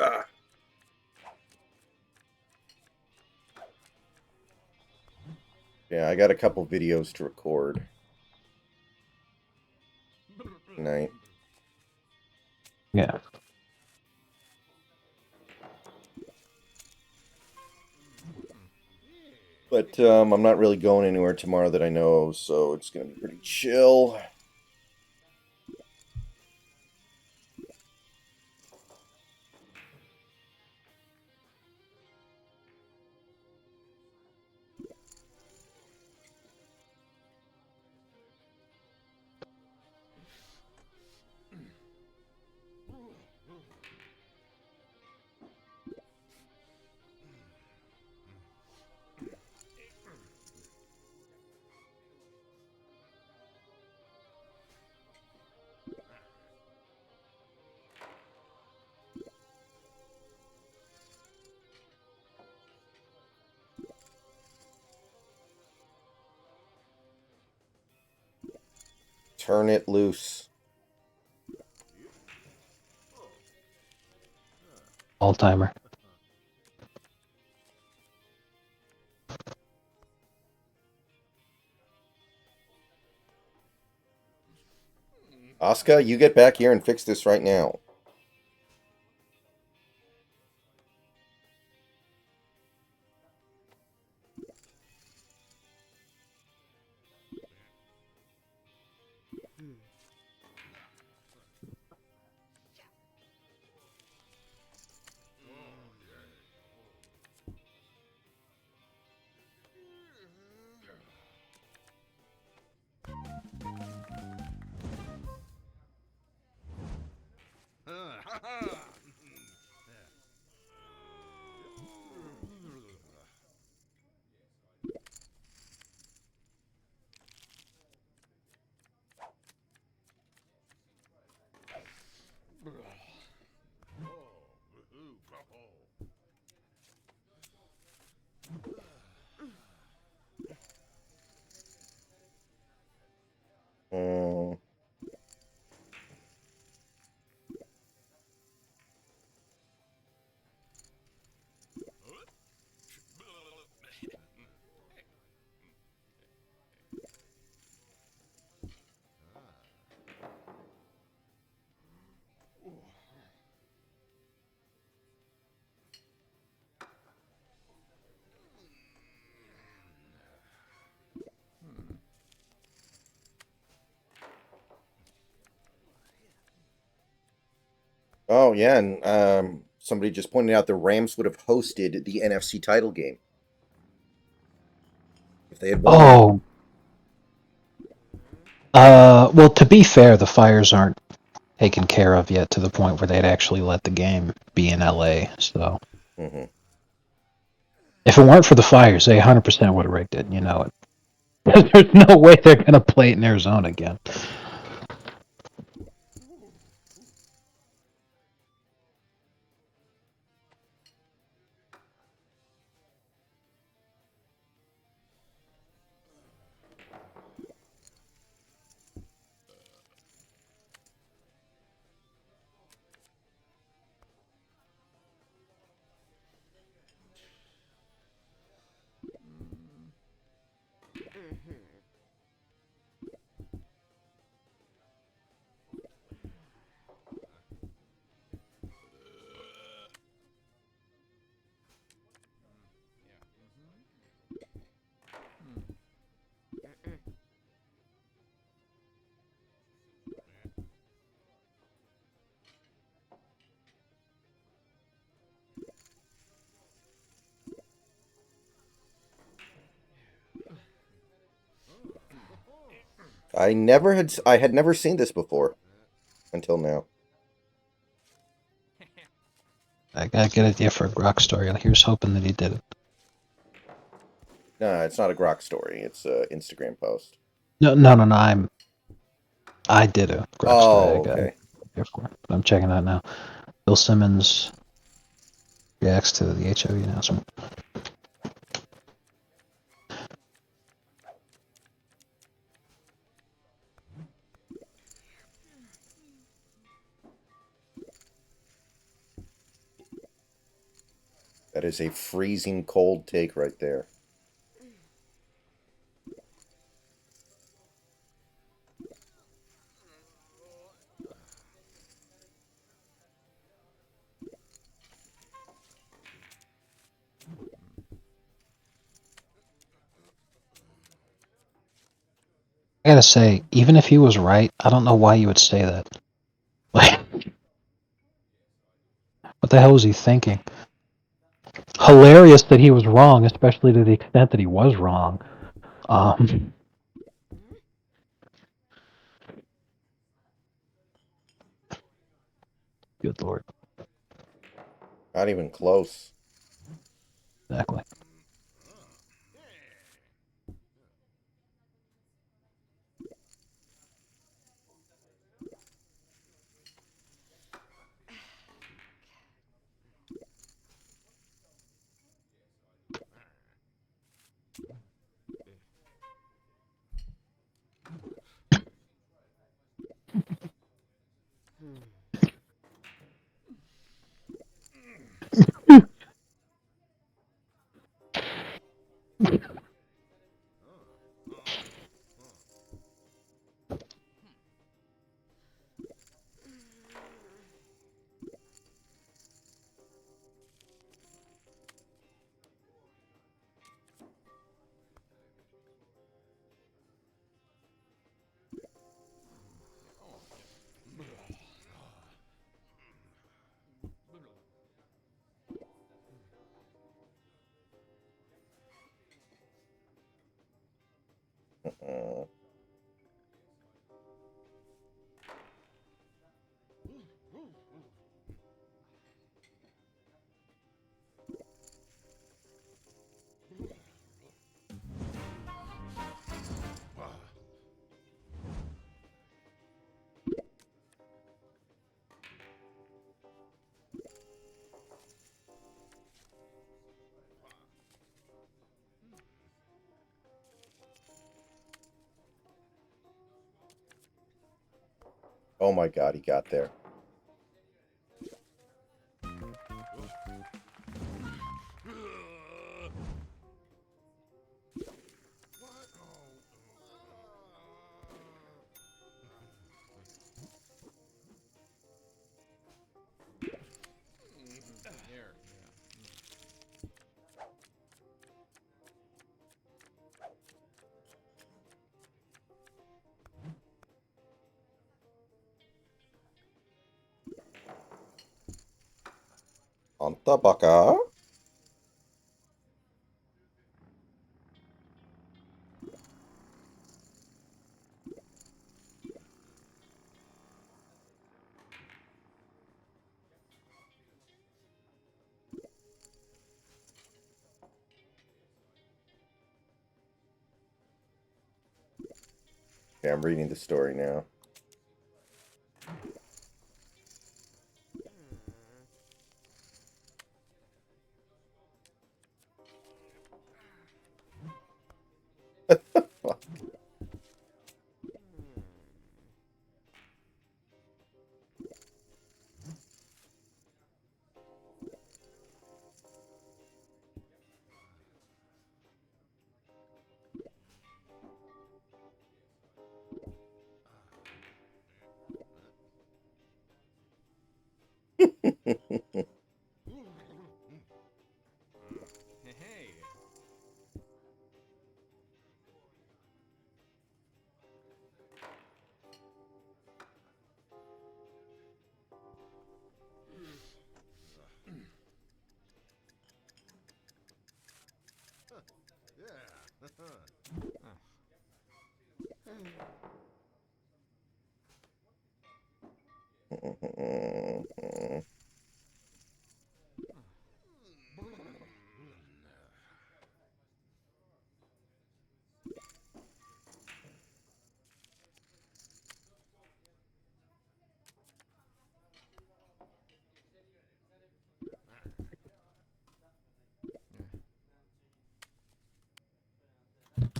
Ah. Yeah, I got a couple videos to record tonight. Yeah. But I'm not really going anywhere tomorrow that I know of, so it's going to be pretty chill. Turn it loose. All timer. Asuka, you get back here and fix this right now. Mm. Oh, yeah, and somebody just pointed out the Rams would have hosted the NFC title game if they had won. Well, to be fair, the Fires aren't taken care of yet to the point where they'd actually let the game be in LA. So, Mm-hmm. if it weren't for the Fires, they 100% would have rigged it. You know it. There's no way they're gonna play it in Arizona again. I had never seen this before until now. I got a good idea for a Grok story. Here's hoping that he did it. No, it's not a Grok story. It's a Instagram post. No. I did a Grok story. I got okay. here for it, but I'm checking out now. Bill Simmons reacts to the HOE announcement. That is a freezing cold take right there. I gotta say, even if he was right, I don't know why you would say that. Like, what the hell was he thinking? Hilarious that he was wrong, especially to the extent that he was wrong. Good lord. Not even close. Exactly. Uh, oh my god, he got there. Anta baka. Okay, I'm reading the story now. Hey. Mm-mm.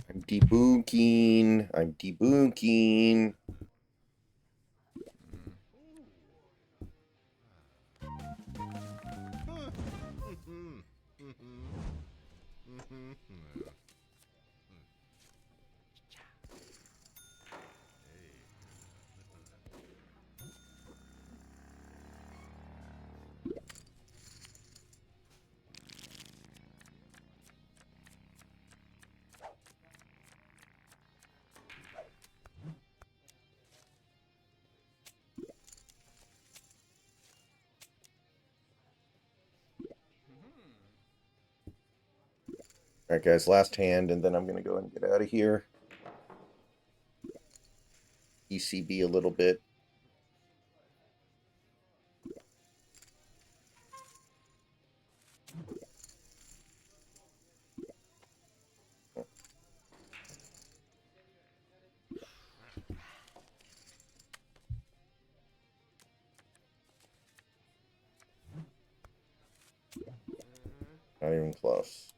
I'm debunking. I'm debunking. All right, guys, last hand, and then I'm going to go and get out of here. ECB a little bit. Not even close.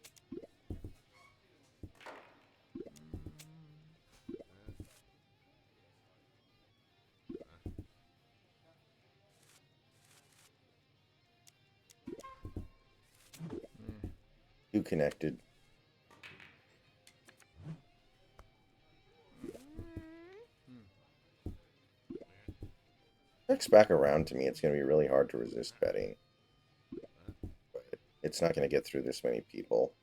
Too connected. Next back around to me, it's going to be really hard to resist betting. But it's not going to get through this many people.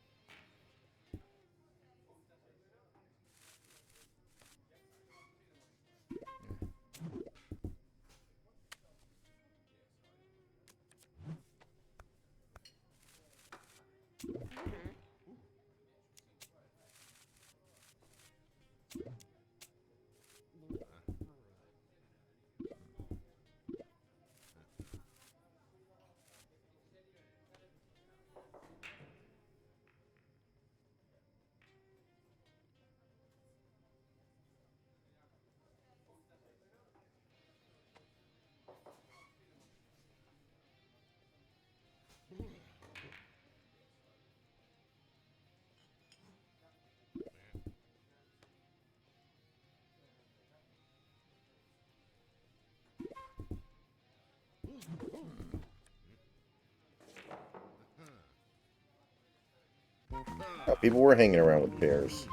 People were hanging around with pairs.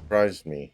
Surprised me.